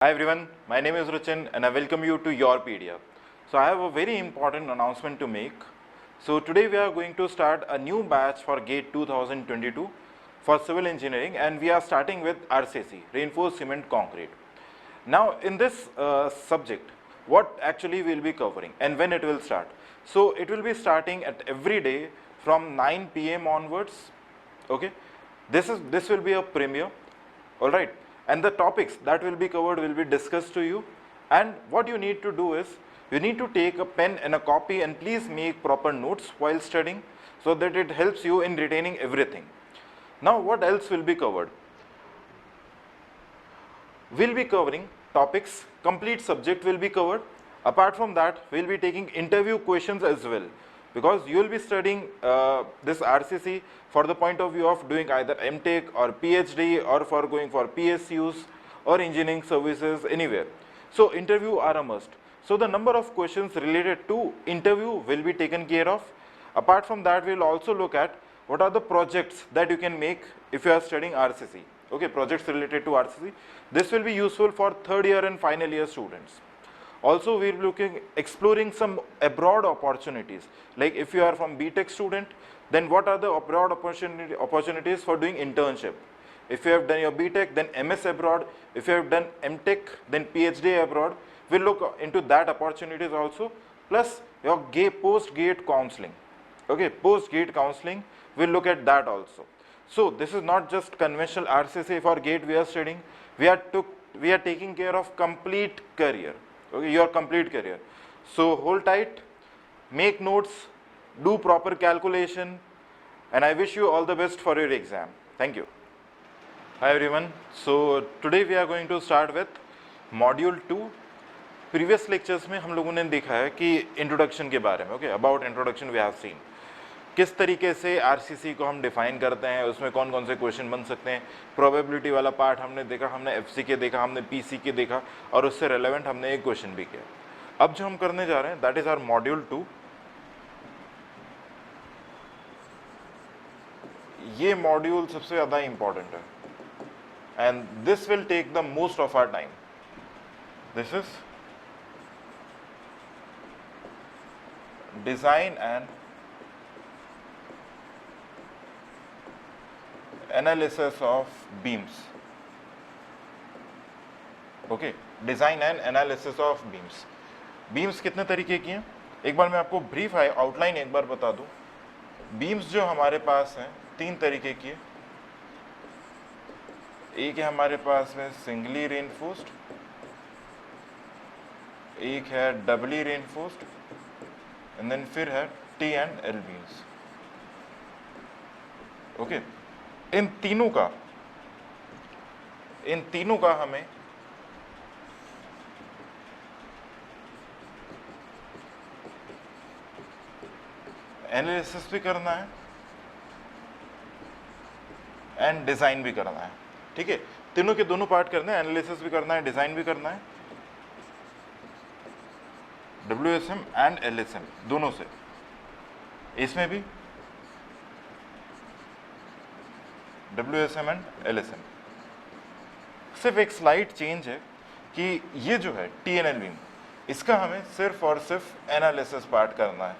Hi everyone, my name is Ruchin and I welcome you to your PDF. So I have a very important announcement to make. So today we are going to start a new batch for GATE 2022 for civil engineering, and we are starting with RCC, reinforced cement concrete. Now in this subject, what actually we will be covering and when it will start. So it will be starting at every day from 9 p.m. onwards. Okay, this will be a premiere. All right, and the topics that will be covered will be discussed to you, and what you need to do is you need to take a pen and a copy and please make proper notes while studying so that it helps you in retaining everything. Now what else will be covered? We'll be covering topics, complete subject will be covered. Apart from that, we'll be taking interview questions as well, because you will be studying this RCC for the point of view of doing either MTech or PhD or for going for PSUs or engineering services anywhere. So interview are a must. So the number of questions related to interview will be taken care of. Apart from that, we'll also look at what are the projects that you can make if you are studying RCC. Okay, projects related to RCC. This will be useful for third year and final year students. Also, we will be exploring some abroad opportunities. Like if you are from BTech student, then what are the abroad opportunities for doing internship? If you have done your BTech, then MS abroad. If you have done MTech, then PhD abroad. We'll look into that opportunities also. Plus your post-GATE counseling. Okay, post-GATE counseling, we'll look at that also. So this is not just conventional RCC for GATE we are studying. We are taking care of complete career. Okay, your complete career. So hold tight, make notes, do proper calculation, and I wish you all the best for your exam. Thank you. Hi everyone. So today we are going to start with module 2. Previous lectures में हम लोगों ने देखा है कि introduction के बारे में, okay, about introduction we have seen किस तरीके से आरसीसी को हम डिफाइन करते हैं, उसमें कौन कौन से क्वेश्चन बन सकते हैं, प्रोबेबिलिटी वाला पार्ट हमने देखा, हमने एफसीके देखा, हमने पीसीके देखा, और उससे रेलेवेंट हमने एक क्वेश्चन भी किया. अब जो हम करने जा रहे हैं दैट इज आवर मॉड्यूल 2. ये मॉड्यूल सबसे ज़्यादा इंपॉर्टेंट है and this will take the most of our time. This is design and analysis of beams. Okay, design and analysis of beams. Beams कितने तरीके की हैं एक बार मैं आपको ब्रीफ आउटलाइन एक बार बता दूं. बीम्स जो हमारे पास हैं 3 तरीके की है. एक है हमारे पास में सिंगली रेनफोर्स्ड, एक है डबली रेनफोर्स्ड, एंड देन फिर है T and L beams. Okay, इन तीनों का हमें एनालिसिस भी करना है एंड डिजाइन भी करना है. ठीक है, तीनों के दोनों पार्ट करना है, एनालिसिस भी करना है, डिजाइन भी करना है, WSM एंड LSM दोनों से. इसमें भी WSM एंड LSM. सिर्फ एक स्लाइड चेंज है कि ये जो है TNL बीम, इसका हमें सिर्फ और सिर्फ एनालिसिस पार्ट करना है,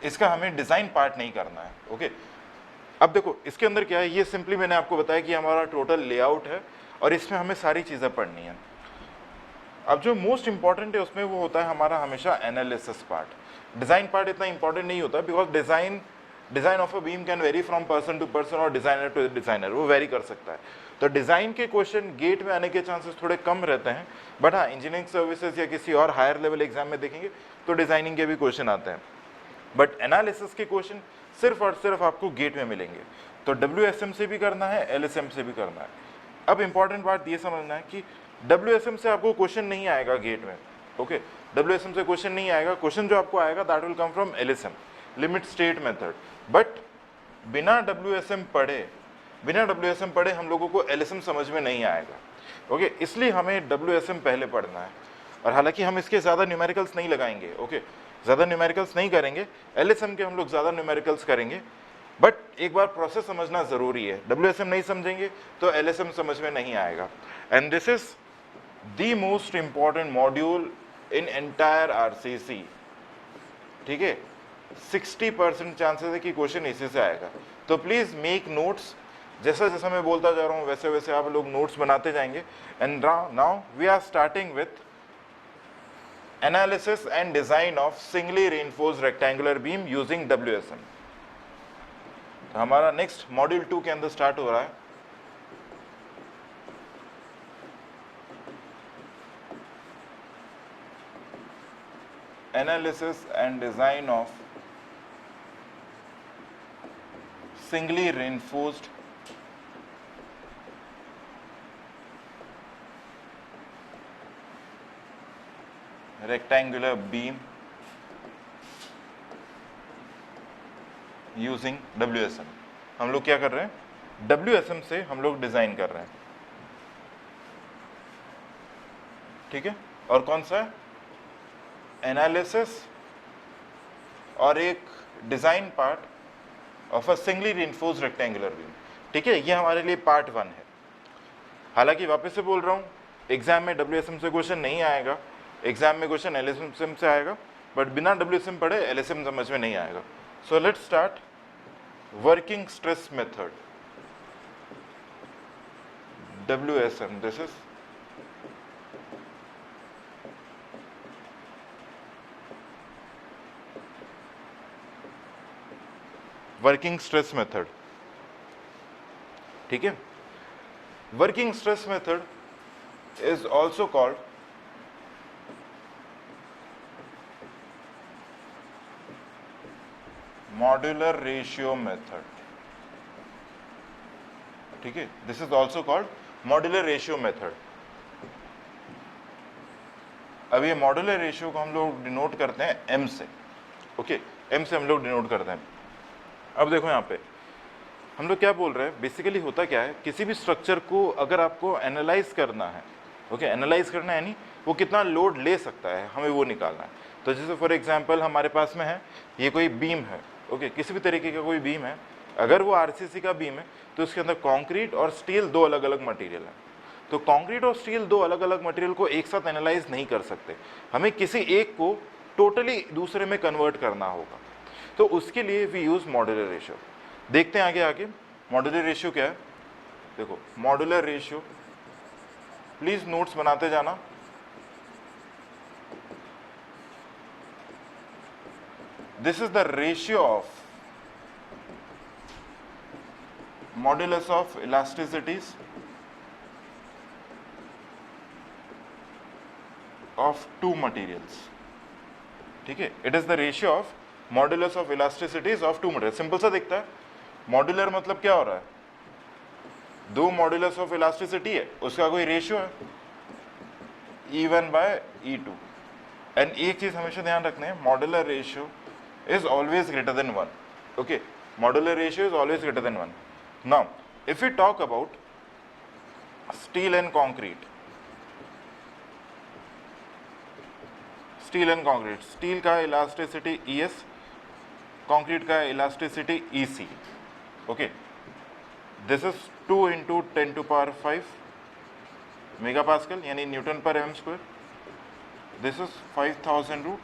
इसका हमें डिजाइन पार्ट नहीं करना है. ओके, अब देखो इसके अंदर क्या है, ये सिंपली मैंने आपको बताया कि हमारा टोटल लेआउट है और इसमें हमें सारी चीजें पढ़नी है. अब जो मोस्ट इंपॉर्टेंट है उसमें वो होता है हमारा हमेशा एनालिसिस पार्ट. डिजाइन पार्ट इतना इंपॉर्टेंट नहीं होता, because design of a beam can vary from person to person और डिजाइनर टू डिजाइनर, वो वेरी कर सकता है. तो डिजाइन के क्वेश्चन गेट में आने के चांसेस थोड़े कम रहते हैं, बट हाँ इंजीनियरिंग सर्विसेज या किसी और हायर लेवल एग्जाम में देखेंगे तो डिजाइनिंग के भी क्वेश्चन आते हैं, बट एनालिसिस के क्वेश्चन सिर्फ और सिर्फ आपको गेट में मिलेंगे. तो WSM से भी करना है, LSM से भी करना है. अब इंपॉर्टेंट बात ये समझना है कि WSM से आपको क्वेश्चन नहीं आएगा गेट में. ओके, WSM से क्वेश्चन नहीं आएगा. क्वेश्चन जो आपको आएगा that will come from LSM, limit state method. But बिना WSM पढ़े हम लोगों को LSM समझ में नहीं आएगा. ओके, इसलिए हमें WSM पहले पढ़ना है. और हालांकि हम इसके ज़्यादा न्यूमेरिकल्स नहीं लगाएंगे. ओके, ज़्यादा न्यूमेरिकल्स नहीं करेंगे, LSM के हम लोग ज़्यादा न्यूमेरिकल्स करेंगे. बट एक बार प्रोसेस समझना जरूरी है, WSM नहीं समझेंगे तो LSM समझ में नहीं आएगा। And this is the most important module in entire RCC, ठीक है। 60% चांसेस है कि क्वेश्चन इसी से आएगा, तो प्लीज मेक नोट्स। जैसा जैसा मैं बोलता जा रहा हूँ वैसे वैसे आप लोग नोट्स बनाते जाएंगे। And now we are starting with analysis and design of singly reinforced rectangular beam using WSM। तो हमारा नेक्स्ट मॉड्यूल 2 के अंदर स्टार्ट हो रहा है। Analysis and design of singly reinforced rectangular beam using WSM। हम लोग क्या कर रहे हैं, WSM से हम लोग डिजाइन कर रहे हैं, ठीक है। और कौन सा है, एनालिसिस और एक design part of a singly reinforced rectangular beam, ठीक है। ये हमारे लिए पार्ट 1 है। हालांकि वापस से बोल रहा हूँ, एग्जाम में WSM से क्वेश्चन नहीं आएगा, एग्जाम में क्वेश्चन LSM से आएगा, बट बिना WSM पढ़े LSM समझ में नहीं आएगा। So let's start working stress method, WSM। This is working stress method, ठीक है। Working stress method is also called modular ratio method, ठीक है। this is also called modular ratio method। अब ये मॉड्यूलर रेशियो को हम लोग डिनोट करते हैं M से, ओके, M से हम लोग डिनोट करते हैं। अब देखो यहाँ पे हम लोग क्या बोल रहे हैं, बेसिकली होता क्या है, किसी भी स्ट्रक्चर को अगर आपको एनालाइज करना है, ओके, एनालाइज करना है यानी वो कितना लोड ले सकता है, हमें वो निकालना है। तो जैसे फॉर एग्जांपल हमारे पास में है ये कोई बीम है, ओके, किसी भी तरीके का कोई बीम है, अगर वो RCC का बीम है तो उसके अंदर कंक्रीट और स्टील दो अलग अलग मटेरियल है। तो कंक्रीट और स्टील दो अलग अलग मटेरियल को एक साथ एनालाइज नहीं कर सकते, हमें किसी एक को टोटली दूसरे में कन्वर्ट करना होगा। तो उसके लिए वी यूज मॉड्यूलर रेशियो। देखते हैं आगे आगे मॉड्यूलर रेशियो क्या है। देखो मॉड्यूलर रेशियो, प्लीज नोट्स बनाते जाना। This is the ratio of modulus of elasticities of two materials, ठीक है। It is the ratio of modulus of elasticities of two material. Simple सा दिखता है, मॉड्यूलर मतलब क्या हो रहा है, दो मॉड्यूलस ऑफ इलास्टिसिटी है, उसका कोई रेशियो है E1/E2। एंड एक चीज हमेशा ध्यान रखना है, modular ratio is always greater than 1, okay, modular ratio is always greater than 1। Now if you talk about steel and concrete, steel and concrete, steel का इलास्टिसिटी ES, कॉन्क्रीट का elasticity EC, okay. This is 2 × 10⁵ megapascal यानी newton per mm²। This is 5000 root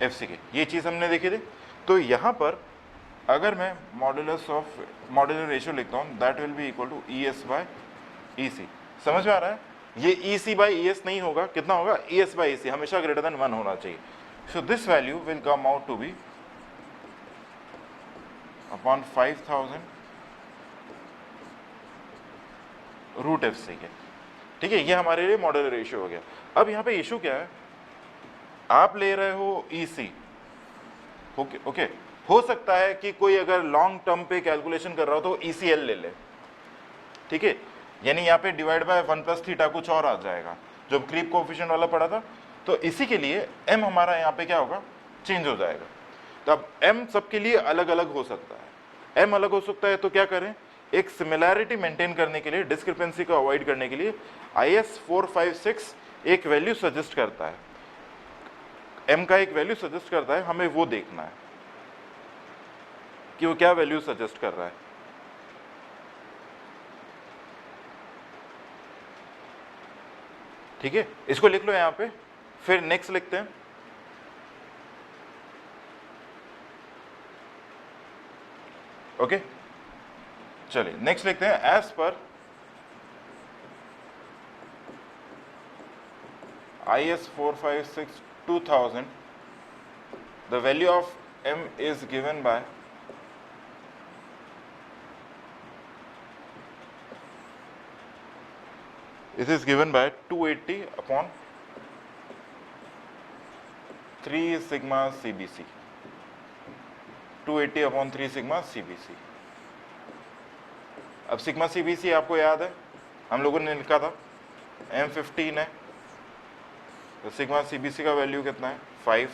FCK। ये चीज हमने देखी थी। तो यहाँ पर अगर मैं मॉड्यूलर रेशियो लिखता हूँ, that will be equal to ES/EC। समझ में आ रहा है, ये EC/ES नहीं होगा, कितना होगा, ES/EC, हमेशा ग्रेटर देन 1 होना चाहिए। So this value will come out to be upon 5000 root FCK, ठीक है। ये हमारे लिए मॉड्यूलर रेशियो हो गया। अब यहाँ पे इशू क्या है, आप ले रहे हो EC, ओके, हो सकता है कि कोई अगर लॉन्ग टर्म पे कैलकुलेशन कर रहा हो तो ECL ले ले, ठीक है, यानी यहाँ पे डिवाइड बाय 1 + कुछ और आ जाएगा, जो क्रीप कोएफिशिएंट वाला पड़ा था। तो इसी के लिए M हमारा यहाँ पे क्या होगा, चेंज हो जाएगा। तो अब M सबके लिए अलग अलग हो सकता है, M अलग हो सकता है, तो क्या करें, एक सिमिलैरिटी मेंटेन करने के लिए, डिस्क्रिपेंसी को अवॉइड करने के लिए IS 456 एक वैल्यू सजेस्ट करता है, M का एक वैल्यू सजेस्ट करता है, हमें वो देखना है। कि वो क्या वैल्यू सजेस्ट कर रहा है। ठीक है, इसको लिख लो यहाँ पे, फिर नेक्स्ट लिखते हैं। ओके, चलिए नेक्स्ट लिखते हैं। As per IS 456-2000 the value of m is given by it is given by 280 upon 3 sigma CBC, 280 upon 3 sigma CBC। अब सिग्मा CBC आपको याद है, हम लोगों ने लिखा था M15 है, तो सिग्मा CBC का वैल्यू कितना है 5,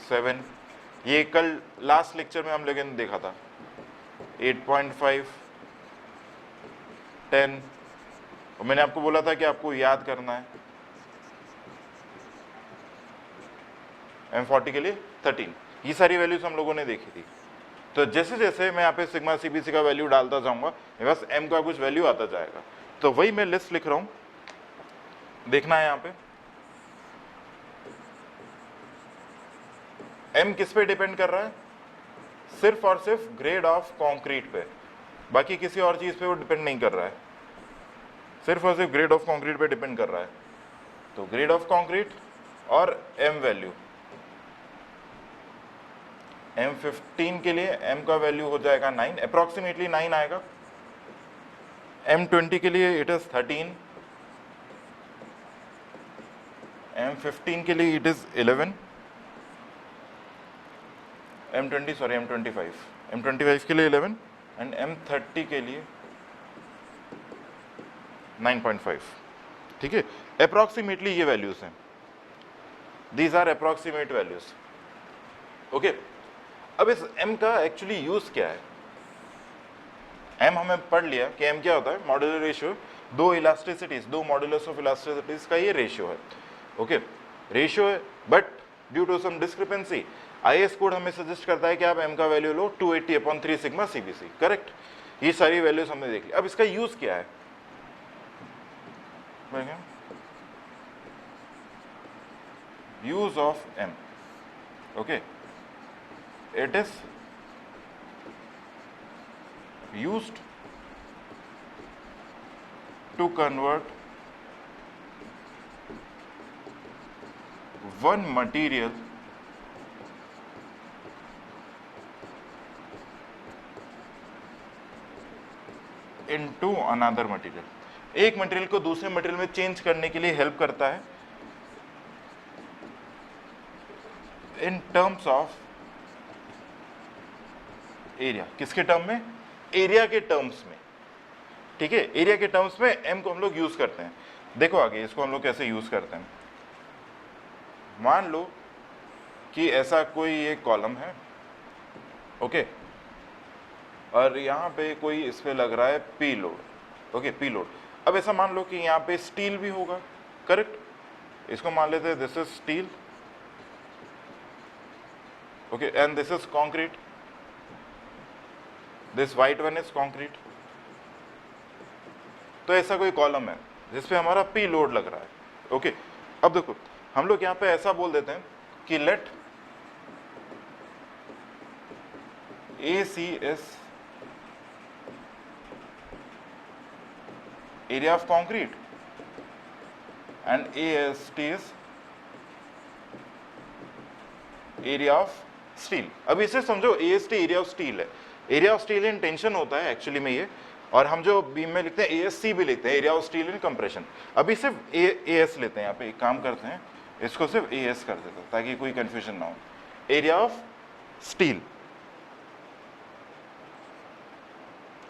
7। ये कल लास्ट लेक्चर में हम लोगों ने देखा था 8.5, 10, और मैंने आपको बोला था कि आपको याद करना है। M40 के लिए 13। ये सारी वैल्यूज हम लोगों ने देखी थी। तो जैसे जैसे मैं यहाँ पे सिग्मा CBC का वैल्यू डालता जाऊंगा, मेरे पास m का कुछ वैल्यू आता जाएगा। तो वही मैं लिस्ट लिख रहा हूँ, देखना है यहाँ पे m किस पे डिपेंड कर रहा है, सिर्फ और सिर्फ ग्रेड ऑफ कंक्रीट पे, बाकी किसी और चीज पे वो डिपेंड नहीं कर रहा है, सिर्फ और सिर्फ ग्रेड ऑफ कंक्रीट पे डिपेंड कर रहा है। तो ग्रेड ऑफ कंक्रीट और m वैल्यू, M15 के लिए m का वैल्यू हो जाएगा 9, अप्रोक्सीमेटली 9 आएगा। M20 के लिए इट इज 13, M15 के लिए इट इज 11, M25 के लिए 11 एंड M30 के लिए 9.5। ठीक है, अप्रोक्सीमेटली ये वैल्यूज हैं, these are approximate values. Okay, अब इस m का एक्चुअली यूज क्या है। m हमें पढ़ लिया कि m क्या होता है, मॉड्यूलर रेशियो, दो इलास्टिसिटीज, दो मॉड्यूलस ऑफ इलास्टिसिटीज का ये रेशियो है। ओके, रेशियो है, but due to some discrepancy IS code हमें सजेस्ट करता है कि आप m का वैल्यू लो 280 अपॉन 3 सिग्मा CBC। करेक्ट, ये सारी वैल्यूज हमने देख ली। अब इसका यूज क्या है, use of m। Okay, it is used to convert one material into another material। एक मटेरियल को दूसरे मटेरियल में चेंज करने के लिए हेल्प करता है इन टर्म्स ऑफ एरिया। किसके टर्म में, एरिया के टर्म्स में। ठीक है, एरिया के टर्म्स में m को हम लोग यूज करते हैं। देखो आगे इसको हम लोग कैसे यूज करते हैं। मान लो कि ऐसा कोई एक कॉलम है, ओके, और यहाँ पे कोई इस पे लग रहा है P load. Okay, P load. अब ऐसा मान लो कि यहाँ पे स्टील भी होगा। करेक्ट, इसको मान लेते हैं this is steel, okay, and this is concrete, this white one is concrete. तो ऐसा कोई कॉलम है जिसपे हमारा P लोड लग रहा है। ओके, अब देखो हम लोग यहाँ पे ऐसा बोल देते हैं कि late AC is area of concrete and AST is area of steel। अब इसे समझो, AST एरिया ऑफ स्टील है, area of steel in tension होता है एक्चुअली में ये, और हम जो बीम में लिखते हैं ASC भी लिखते हैं, area of steel in compression. अभी सिर्फ AS लेते हैं, यहाँ पे एक काम करते हैं, इसको सिर्फ AS कर देते हैं ताकि कोई कंफ्यूजन ना हो। Area of steel.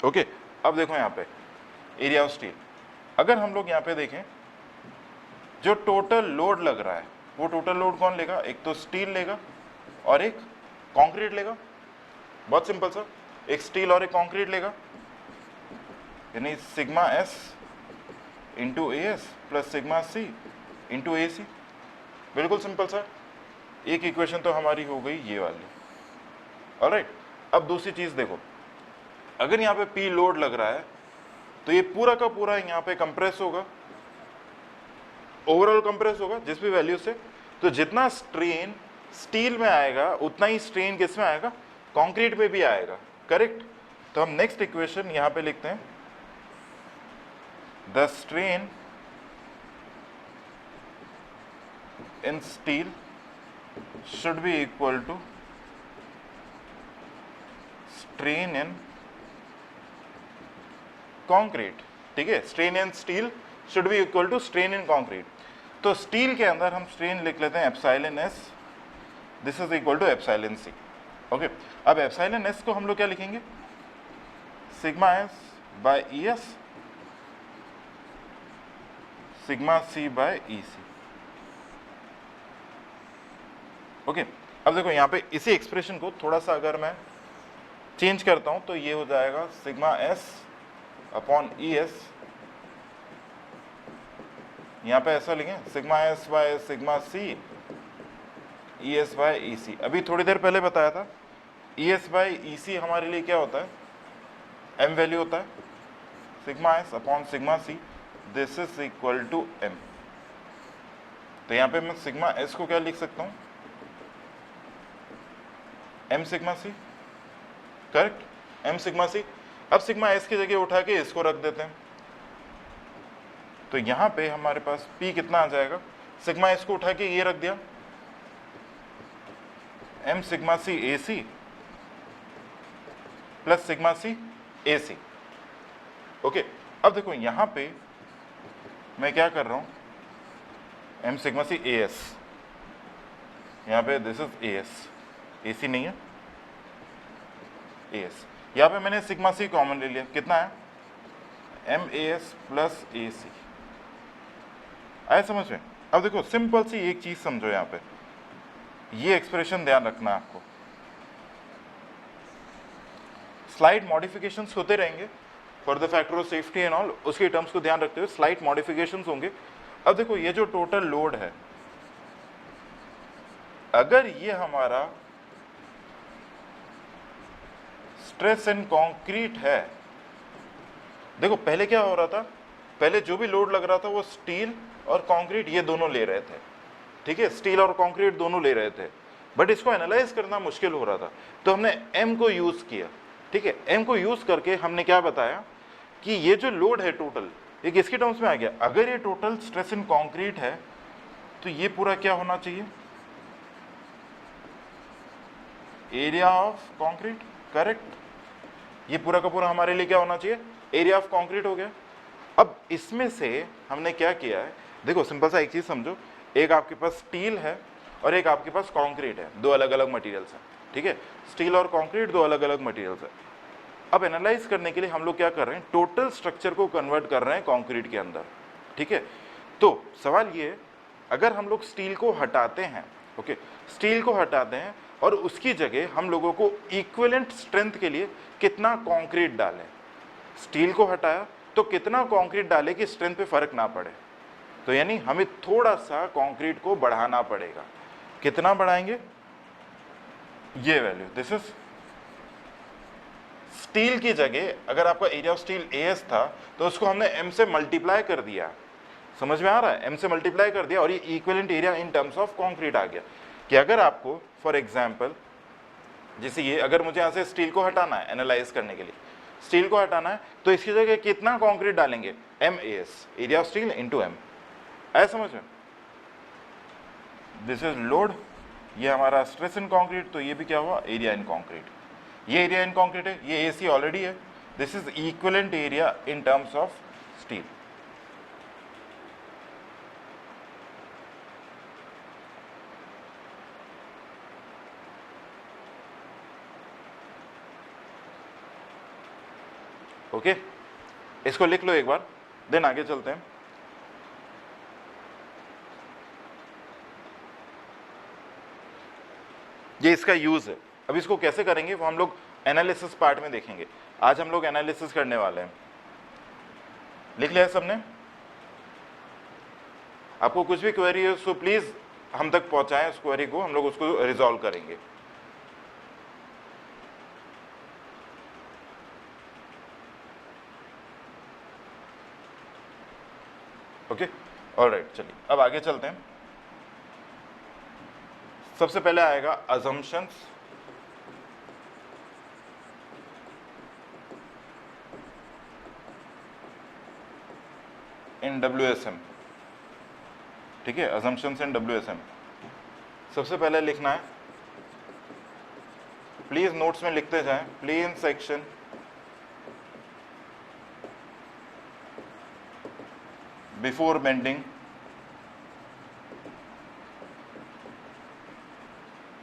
ओके, अब देखो यहाँ पे एरिया ऑफ स्टील, अगर हम लोग यहाँ पे देखें जो टोटल लोड लग रहा है, वो टोटल लोड कौन लेगा, एक तो स्टील लेगा और एक कंक्रीट लेगा। बहुत सिंपल सा, एक स्टील और एक कंक्रीट लेगा, यानी sigma S into AS plus sigma C into AC। बिल्कुल सिंपल सा, एक इक्वेशन तो हमारी हो गई ये वाली। ऑलराइट। अब दूसरी चीज देखो, अगर यहाँ पे P लोड लग रहा है तो ये पूरा का पूरा यहाँ पे कंप्रेस होगा, ओवरऑल कंप्रेस होगा जिस भी वैल्यू से। तो जितना स्ट्रेन स्टील में आएगा उतना ही स्ट्रेन किस में आएगा, कंक्रीट में भी आएगा, करेक्ट। तो हम नेक्स्ट इक्वेशन यहाँ पे लिखते हैं, the strain in steel should be equal to strain in concrete, ठीक है। strain in steel should be equal to strain in concrete। तो स्टील के अंदर हम स्ट्रेन लिख लेते हैं epsilon S, this is equal to epsilon C, okay. अब एप्सिलॉन एस को हम लोग क्या लिखेंगे, sigma S by E S, sigma C by E C, okay. अब देखो यहाँ पे इसी एक्सप्रेशन को थोड़ा सा अगर मैं चेंज करता हूं तो ये हो जाएगा sigma S upon E S, यहाँ पे ऐसा लिखें sigma S by sigma C E S by E C. अभी थोड़ी देर पहले बताया था ई एस बाय ई सी हमारे लिए क्या होता है, एम वैल्यू होता है, sigma S upon sigma C, this is equal to M. तो यहाँ पे मैं सिग्मा एस को क्या लिख सकता हूँ, M sigma C, correct, M sigma C. अब सिग्मा एस की जगह उठा के इसको रख देते हैं, तो यहां पे हमारे पास P कितना आ जाएगा, सिग्मा एस को उठा के ये रख दिया, M sigma C A C plus sigma C A C, okay. अब देखो यहां पे मैं क्या कर रहा हूं, M sigma C A S, यहाँ पे this is A S, A C नहीं है, ए एस। यहाँ पे मैंने सिग्मा सी कॉमन ले लिया, कितना है, एम ए एस प्लस ए सी, आया समझ में। अब देखो सिंपल सी एक चीज समझो, यहाँ पे ये एक्सप्रेशन ध्यान रखना है आपको, स्लाइड मॉडिफिकेशंस होते रहेंगे for the factor of safety and all, उसके टर्म्स को ध्यान रखते हुए स्लाइड मॉडिफिकेशंस होंगे। अब देखो ये जो टोटल लोड है, अगर ये हमारा स्ट्रेस इन कंक्रीट है, देखो पहले क्या हो रहा था, पहले जो भी लोड लग रहा था वो स्टील और कंक्रीट ये दोनों ले रहे थे, ठीक है, स्टील और कंक्रीट दोनों ले रहे थे, बट इसको एनालाइज करना मुश्किल हो रहा था, तो हमने एम को यूज किया, ठीक है। एम को यूज करके हमने क्या बताया कि ये जो लोड है टोटल, ये किसके टर्म्स में आ गया, अगर ये टोटल स्ट्रेस इन कंक्रीट है तो ये पूरा क्या होना चाहिए, एरिया ऑफ कंक्रीट, करेक्ट। ये पूरा का पूरा हमारे लिए क्या होना चाहिए, एरिया ऑफ कंक्रीट हो गया। अब इसमें से हमने क्या किया है, देखो सिंपल सा एक चीज समझो, एक आपके पास स्टील है और एक आपके पास कंक्रीट है, दो अलग अलग मटेरियल्स हैं, ठीक है, स्टील और कंक्रीट दो अलग अलग मटेरियल्स है। अब एनालाइज करने के लिए हम लोग क्या कर रहे हैं, टोटल स्ट्रक्चर को कन्वर्ट कर रहे हैं कंक्रीट के अंदर, ठीक है। तो सवाल ये है, अगर हम लोग स्टील को हटाते हैं, ओके, स्टील को हटाते हैं और उसकी जगह हम लोगों को इक्विवेलेंट स्ट्रेंथ के लिए कितना कंक्रीट डालें, स्टील को हटाया तो कितना कंक्रीट डाले कि स्ट्रेंथ पे फर्क ना पड़े, तो यानी हमें थोड़ा सा कंक्रीट को बढ़ाना पड़ेगा। कितना बढ़ाएंगे, ये वैल्यू, दिस इज स्टील की जगह अगर आपका एरिया ऑफ स्टील एएस था तो उसको हमने एम से मल्टीप्लाई कर दिया, समझ में आ रहा है, एम से मल्टीप्लाई कर दिया और ये equivalent area in terms of concrete आ गया। कि अगर आपको फॉर एग्जांपल जैसे ये, अगर मुझे यहाँ से स्टील को हटाना है एनालाइज करने के लिए, स्टील को हटाना है तो इसकी जगह कितना कंक्रीट डालेंगे, M A S, area of steel into M, ऐसा समझ में। दिस इज लोड, ये हमारा स्ट्रेस इन कंक्रीट, तो ये भी क्या हुआ, एरिया इन कंक्रीट, ये एरिया इन कंक्रीट है, ये एसी ऑलरेडी है, this is equivalent area in terms of steel. Okay, इसको लिख लो एक बार, देन आगे चलते हैं। ये इसका यूज है, अब इसको कैसे करेंगे वो हम लोग एनालिसिस पार्ट में देखेंगे। आज हम लोग एनालिसिस करने वाले हैं। लिख लिया सबने, आपको कुछ भी क्वेरी है सो प्लीज हम तक पहुंचाएं, उस क्वेरी को हम लोग उसको रिजॉल्व करेंगे। ओके, ऑलराइट, चलिए अब आगे चलते हैं। सबसे पहले आएगा अजम्पशंस, इन WSM, ठीक है, अजम्पशंस इन WSM। सबसे पहले लिखना है, प्लीज नोट्स में लिखते जाएं, plane section before bending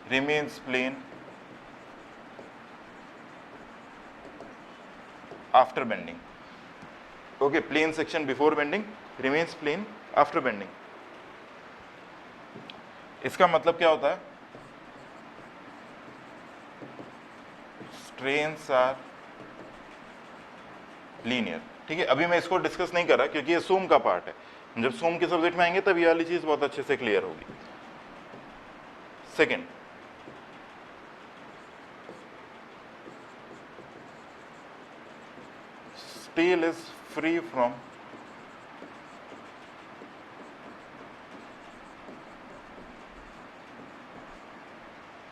remains plane after bending. Okay, plane section before bending remains plane after bending. इसका मतलब क्या होता है? Strains are linear. ठीक है, अभी मैं इसको डिस्कस नहीं कर रहा क्योंकि ये सूम का पार्ट है। जब सूम के सब्जेक्ट में आएंगे तब ये वाली चीज बहुत अच्छे से क्लियर होगी। Second, steel is free from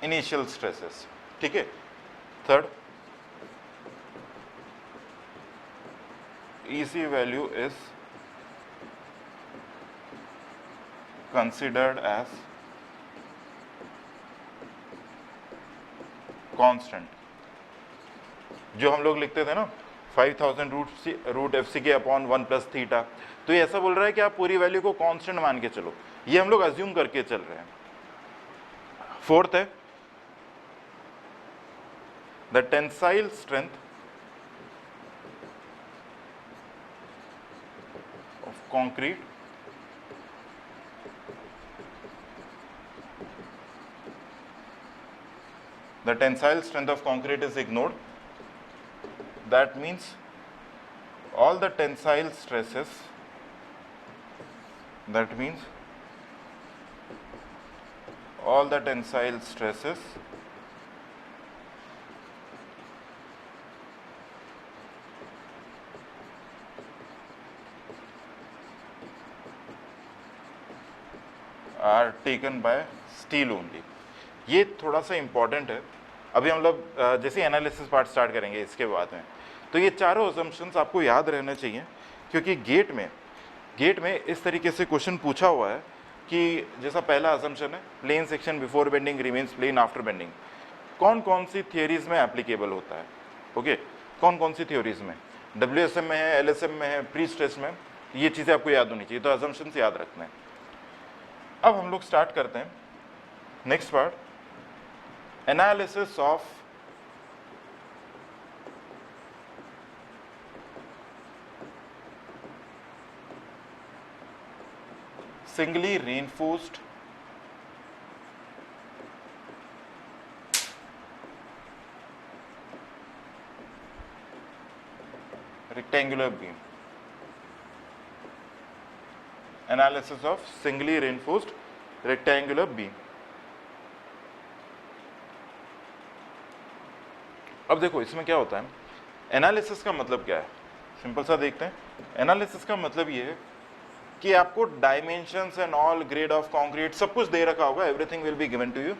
initial stresses, ठीक है। Third, EC value is considered as constant। जो हम लोग लिखते थे ना 5000 रूट FC के अपॉन 1 प्लस थीटा, तो ये ऐसा बोल रहा है कि आप पूरी वैल्यू को कांस्टेंट मान के चलो, ये हम लोग अज्यूम करके चल रहे हैं। फोर्थ है the tensile strength of concrete the tensile strength of concrete is ignored. That means all the tensile stresses, that means all the tensile stresses are taken by steel only. ये थोड़ा सा important है। अभी हम लोग जैसे analysis part start करेंगे इसके बाद में, तो ये चारों अजम्पशंस आपको याद रहने चाहिए क्योंकि गेट में इस तरीके से क्वेश्चन पूछा हुआ है कि जैसा पहला अजम्पशन है plane section before bending remains plane after bending, कौन कौन सी थियोरीज में एप्लीकेबल होता है। ओके, कौन कौन सी थियोरीज में, WSM में है, LSM में है, प्री स्ट्रेस में, ये चीज़ें आपको याद होनी चाहिए, तो अजम्पशंस याद रखना है। अब हम लोग स्टार्ट करते हैं next part, analysis of singly reinforced rectangular beam, analysis of singly reinforced rectangular beam। अब देखो इसमें क्या होता है, एनालिसिस का मतलब क्या है, सिंपल सा देखते हैं। एनालिसिस का मतलब ये है कि आपको dimensions and all, grade of concrete सब कुछ दे रखा होगा, everything will be given to you.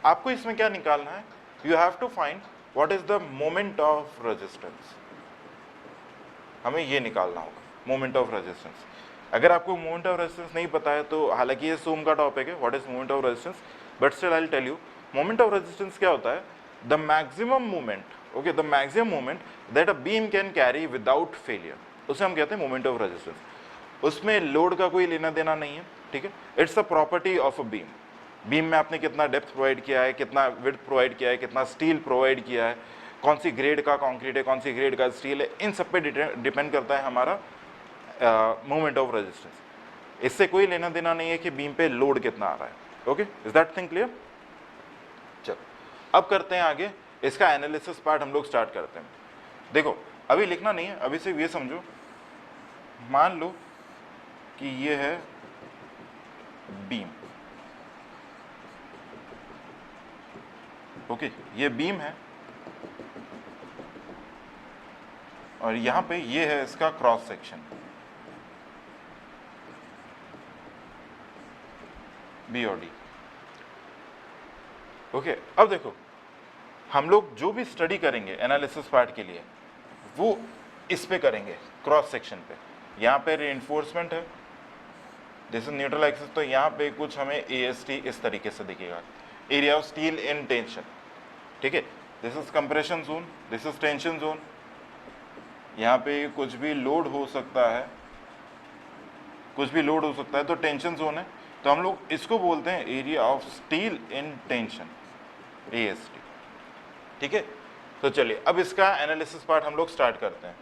आपको इसमें क्या निकालना है, you have to find what is the moment of resistance, हमें ये निकालना होगा मोमेंट ऑफ रेजिस्टेंस। अगर आपको मोमेंट ऑफ रेजिस्टेंस नहीं पता है तो, हालांकि ये सूम का टॉपिक है what is moment of resistance, but still I will tell you moment of resistance क्या होता है, the maximum moment, okay, the maximum moment that a beam can carry without failure, उसे हम कहते हैं मोमेंट ऑफ रेजिस्टेंस। उसमें load का कोई लेना देना नहीं है, ठीक है, it's a property of a beam. Beam में आपने कितना डेप्थ प्रोवाइड किया है, कितना विड्थ प्रोवाइड किया है, कितना स्टील प्रोवाइड किया है, कौन सी ग्रेड का कंक्रीट है, कौन सी ग्रेड का स्टील है, इन सब पे डिपेंड करता है हमारा मोमेंट ऑफ रेजिस्टेंस। इससे कोई लेना देना नहीं है कि बीम पे लोड कितना आ रहा है। Okay, is that thing clear? चलो अब करते हैं आगे, इसका एनालिसिस पार्ट हम लोग स्टार्ट करते हैं। देखो अभी लिखना नहीं है, अभी सिर्फ ये समझो, मान लो कि ये है बीम, ओके, ये बीम है और यहां पे ये है इसका क्रॉस सेक्शन, बी और डी। ओके, अब देखो हम लोग जो भी स्टडी करेंगे एनालिसिस पार्ट के लिए वो इस पे करेंगे, क्रॉस सेक्शन पे। यहाँ पे रीइंफोर्समेंट है, दिस इज न्यूट्रल एक्सिस, तो यहाँ पे कुछ हमें एएसटी इस तरीके से दिखेगा, area of steel in tension. ठीक है, this is compression zone, this is tension zone. यहाँ पे कुछ भी लोड हो सकता है, कुछ भी लोड हो सकता है, तो टेंशन जोन है, तो हम लोग इसको बोलते हैं area of steel in tension, AST. ठीक है, तो चलिए अब इसका एनालिसिस पार्ट हम लोग स्टार्ट करते हैं।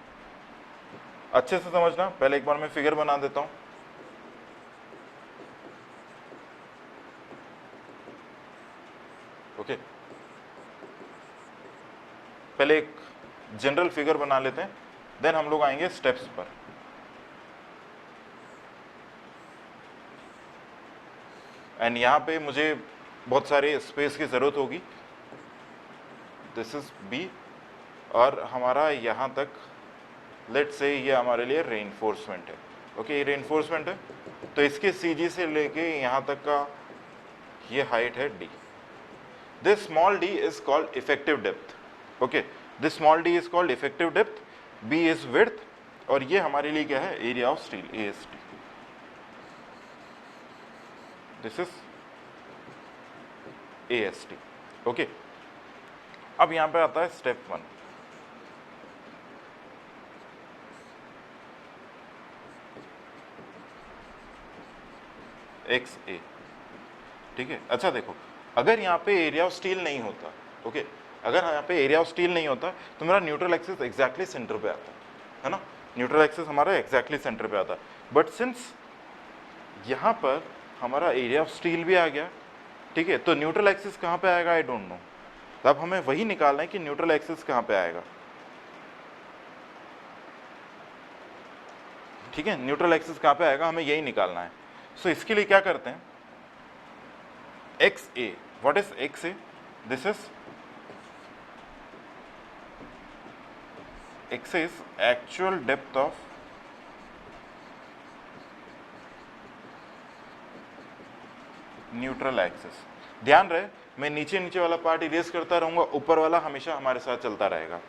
अच्छे से समझना, पहले एक बार मैं फिगर बना देता हूं। ओके, पहले एक जनरल फिगर बना लेते हैं, देन हम लोग आएंगे स्टेप्स पर। एंड यहाँ पे मुझे बहुत सारे स्पेस की जरूरत होगी, दिस इज बी, और हमारा यहाँ तक लेट से ये हमारे लिए रेइंफोर्समेंट है। ओके, ये रेइंफोर्समेंट है, तो इसके सीजी से लेके यहाँ तक का ये हाइट है D. This small D is called effective depth. Okay, this small D is called effective depth, B is width, और ये हमारे लिए क्या है, area of steel, AST. This is AST. Okay, अब यहां पे आता है स्टेप 1। एक्स ए। ठीक है, अच्छा देखो, अगर यहाँ पे एरिया ऑफ स्टील नहीं होता, ओके, अगर यहाँ पे एरिया ऑफ स्टील नहीं होता तो मेरा न्यूट्रल एक्सिस एग्जैक्टली सेंटर पे आता है ना, न्यूट्रल एक्सिस हमारा एग्जैक्टली सेंटर पे आता। बट सिंस यहाँ पर हमारा एरिया ऑफ स्टील भी आ गया, ठीक है, तो न्यूट्रल एक्सिस कहाँ पे आएगा, आई डोंट नो। तो अब हमें वही निकालना है कि न्यूट्रल एक्सिस कहाँ पे आएगा। ठीक है, न्यूट्रल एक्सिस कहाँ पे आएगा, हमें यही निकालना है। सो इसके लिए क्या करते हैं, x A, what is x A, this is x is actual depth of neutral axis. ध्यान रहे मैं नीचे नीचे वाला पार्ट इरेज करता रहूंगा, ऊपर वाला हमेशा हमारे साथ चलता रहेगा।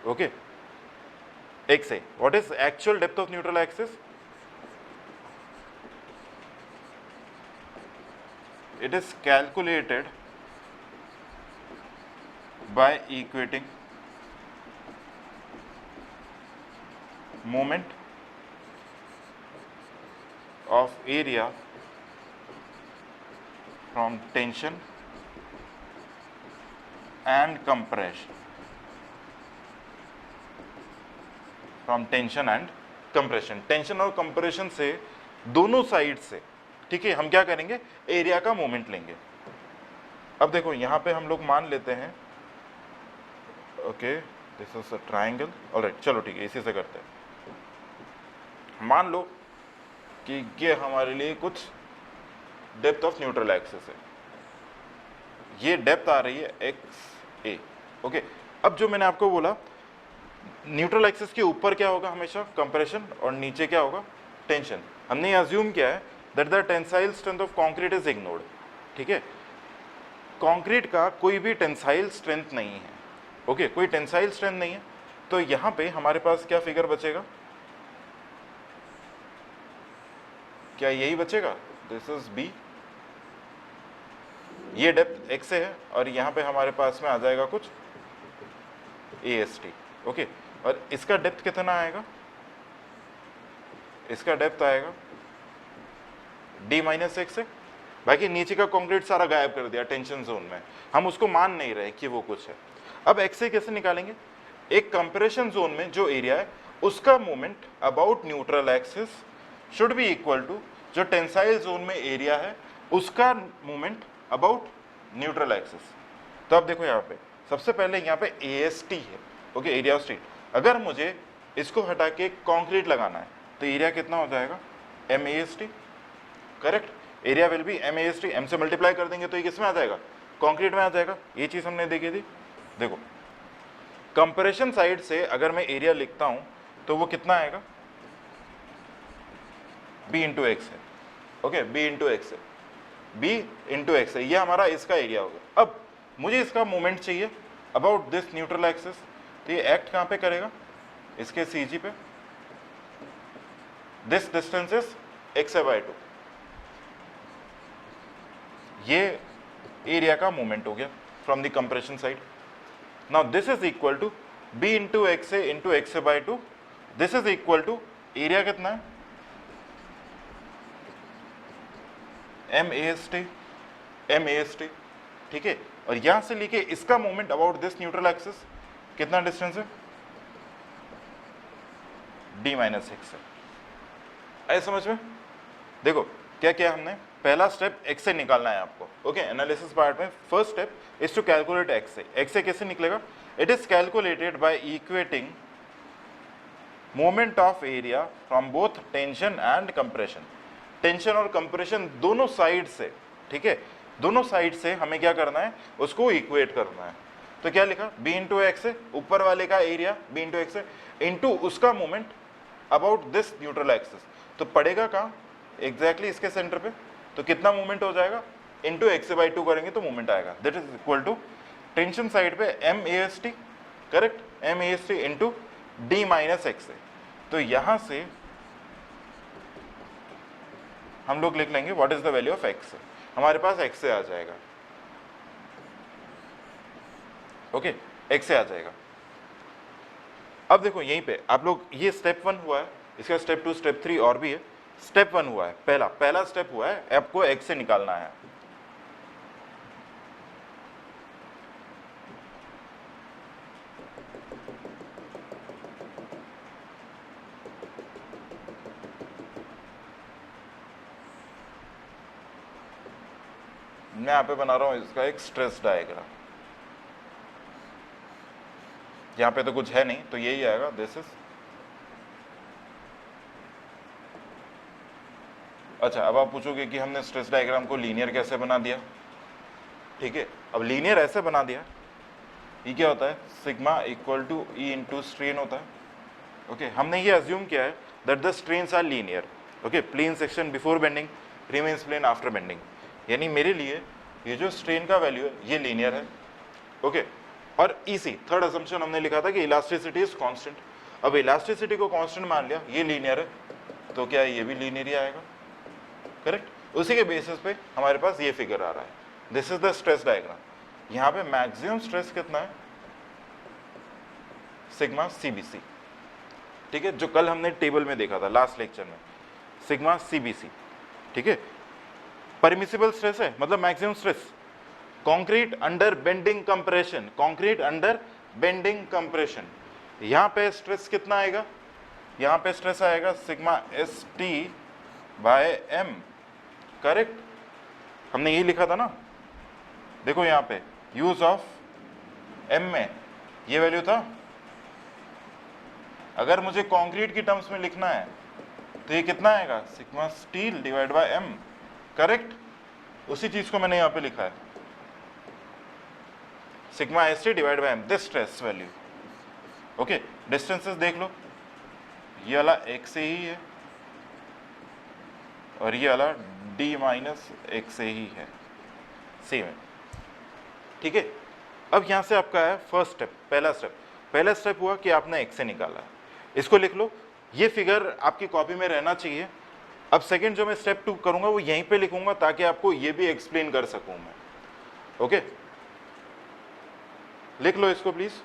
ओके, x है, what is actual depth of neutral axis, it is calculated by equating moment of area from tension and compression, from tension and compression। Tension और कंप्रेशन से दोनों साइड से, ठीक है, हम क्या करेंगे, एरिया का मोमेंट लेंगे। अब देखो यहाँ पे हम लोग मान लेते हैं, okay, this is a triangle, alright, चलो ठीक है, इसी से करते हैं। मान लो कि ये हमारे लिए कुछ डेप्थ ऑफ न्यूट्रल एक्सिस है, ये डेप्थ आ रही है एक्स ए। ओके, अब जो मैंने आपको बोला, न्यूट्रल एक्सिस के ऊपर क्या होगा हमेशा, कंप्रेशन, और नीचे क्या होगा, टेंशन। हमने अज्यूम किया है that the tensile strength of concrete is ignored. ठीक है, कंक्रीट का कोई भी टेंसाइल स्ट्रेंथ नहीं है। ओके, कोई टेंसाइल स्ट्रेंथ नहीं है, तो यहाँ पे हमारे पास क्या फिगर बचेगा, क्या यही बचेगा, दिस इज बी, ये डेप्थ एक्स से है, और यहाँ पे हमारे पास में आ जाएगा कुछ ए एस टी। ओके, और इसका डेप्थ कितना आएगा, इसका डेप्थ आएगा डी माइनस एक्स है। बाकी नीचे का कंक्रीट सारा गायब कर दिया टेंशन जोन में, हम उसको मान नहीं रहे कि वो कुछ है। अब एक्स से कैसे निकालेंगे, एक कंप्रेशन जोन में जो एरिया है उसका moment about neutral axis should be equal to जो टेंसाइल जोन में एरिया है उसका मोमेंट अबाउट न्यूट्रल एक्सिस। तो अब देखो यहाँ पे सबसे पहले यहाँ पे AST है, ओके, एरिया ऑफ स्टील। अगर मुझे इसको हटा के कंक्रीट लगाना है तो एरिया कितना हो जाएगा, MAST, correct. Area will be MAST, M से मल्टीप्लाई कर देंगे तो ये किस में आ जाएगा, कंक्रीट में आ जाएगा। ये चीज हमने देखी थी। देखो कंप्रेशन साइड से अगर मैं एरिया लिखता हूं तो वो कितना आएगा, B इंटू एक्स है, ओके, B इंटू एक्स है। बी इंटू एक्स है, ये हमारा इसका एरिया होगा। अब मुझे इसका मोमेंट चाहिए अबाउट दिस न्यूट्रल एक्सिस, तो ये एक्ट कहाँ पे करेगा, इसके सी जी पे। This distance is X by 2, ये एरिया का मोमेंट हो गया from the compression side. Now this is equal to B into X A into X by 2, this is equal to area कितना है, एम ए एस टी, ठीक है। और यहां से लेके इसका moment about this neutral axis कितना डिस्टेंस है, डी माइनस एक्स है। आए समझ में? देखो क्या क्या हमने, पहला स्टेप एक्स से निकालना है आपको, ओके। एनालिसिस पार्ट में first step is to calculate X से। एक्स से कैसे निकलेगा, it is calculated by equating moment of area from both tension and compression. Tension और कंप्रेशन दोनों साइड से, ठीक है, दोनों साइड से हमें क्या करना है, उसको इक्वेट करना है। तो क्या लिखा, बी इंटू एक्स है, ऊपर वाले का एरिया बी इंटू एक्स है, इंटू उसका moment about this neutral axis. तो पड़ेगा कहाँ, एग्जैक्टली इसके सेंटर पे। तो कितना मूवमेंट हो जाएगा, इंटू एक्स बाई 2 करेंगे तो मूवमेंट आएगा, that is equal to tension side पे M A S T, correct, M A S T into D minus X है। तो यहां से हम लोग लिख लेंगे what is the value of X, हमारे पास एक्स से आ जाएगा, ओके, एक्स से आ जाएगा। अब देखो यहीं पे आप लोग, ये स्टेप 1 हुआ है, इसका स्टेप 2 स्टेप 3 और भी है। स्टेप 1 हुआ है, पहला स्टेप हुआ है, आपको एक्स से निकालना है। मैं यहाँ पे बना रहा हूं इसका एक स्ट्रेस डायग्राम, यहाँ पे तो कुछ है नहीं तो यही आएगा, दिस इज। अच्छा, अब आप पूछोगे कि हमने स्ट्रेस डायग्राम को लीनियर कैसे बना दिया, ठीक है। अब लीनियर ऐसे बना दिया, ये क्या होता है, sigma equal to E into strain होता है, ओके। हमने ये अज्यूम किया है that the strains are linear, okay. Plane section before bending remains plane after bending, यानी मेरे लिए ये जो स्ट्रेन का वैल्यू है ये लीनियर है, ओके। और इसी थर्ड असम्पशन हमने लिखा था कि इलास्टिसिटी इज कांस्टेंट। अब इलास्टिसिटी को कांस्टेंट मान लिया, ये लीनियर है, तो क्या ये भी लीनियर ही आएगा, करेक्ट। उसी के बेसिस पे हमारे पास ये फिगर आ रहा है, this is the stress diagram. यहाँ पे मैक्सिमम स्ट्रेस कितना है, सिग्मा सीबीसी, ठीक है, जो कल हमने टेबल में देखा था लास्ट लेक्चर में, सिग्मा सीबीसी, ठीक है। परमिसिबल स्ट्रेस है, मतलब maximum stress, concrete under bending compression, concrete under bending compression. यहाँ पे स्ट्रेस कितना आएगा, यहाँ पे स्ट्रेस आएगा sigma S T by M, correct. हमने यही लिखा था ना, देखो यहाँ पे यूज ऑफ एम में ये वैल्यू था। अगर मुझे कंक्रीट की टर्म्स में लिखना है तो ये कितना आएगा, sigma steel divide by M, correct. उसी चीज को मैंने यहाँ पे लिखा है, sigma S T divide by M, this stress value, okay. Distances देख लो, ये वाला एक से ही है और ये वाला डी माइनस एक से ही है, सेम है, ठीक है। अब यहां से आपका है फर्स्ट स्टेप, पहला स्टेप हुआ कि आपने एक्स से निकाला है, इसको लिख लो, ये फिगर आपकी कॉपी में रहना चाहिए। अब सेकंड जो मैं स्टेप 2 करूंगा वो यहीं पे लिखूंगा ताकि आपको ये भी एक्सप्लेन कर सकूं मैं, ओके। लिख लो इसको प्लीज।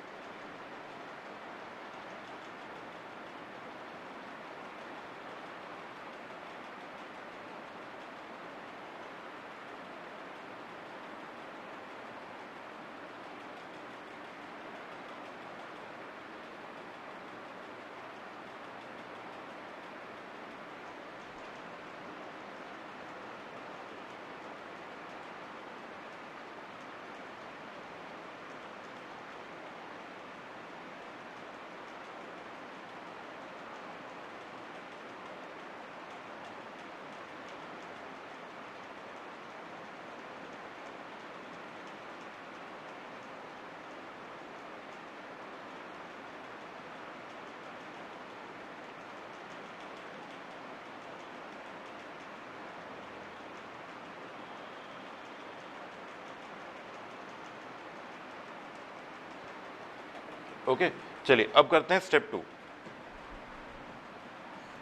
ओके चलिए अब करते हैं स्टेप 2।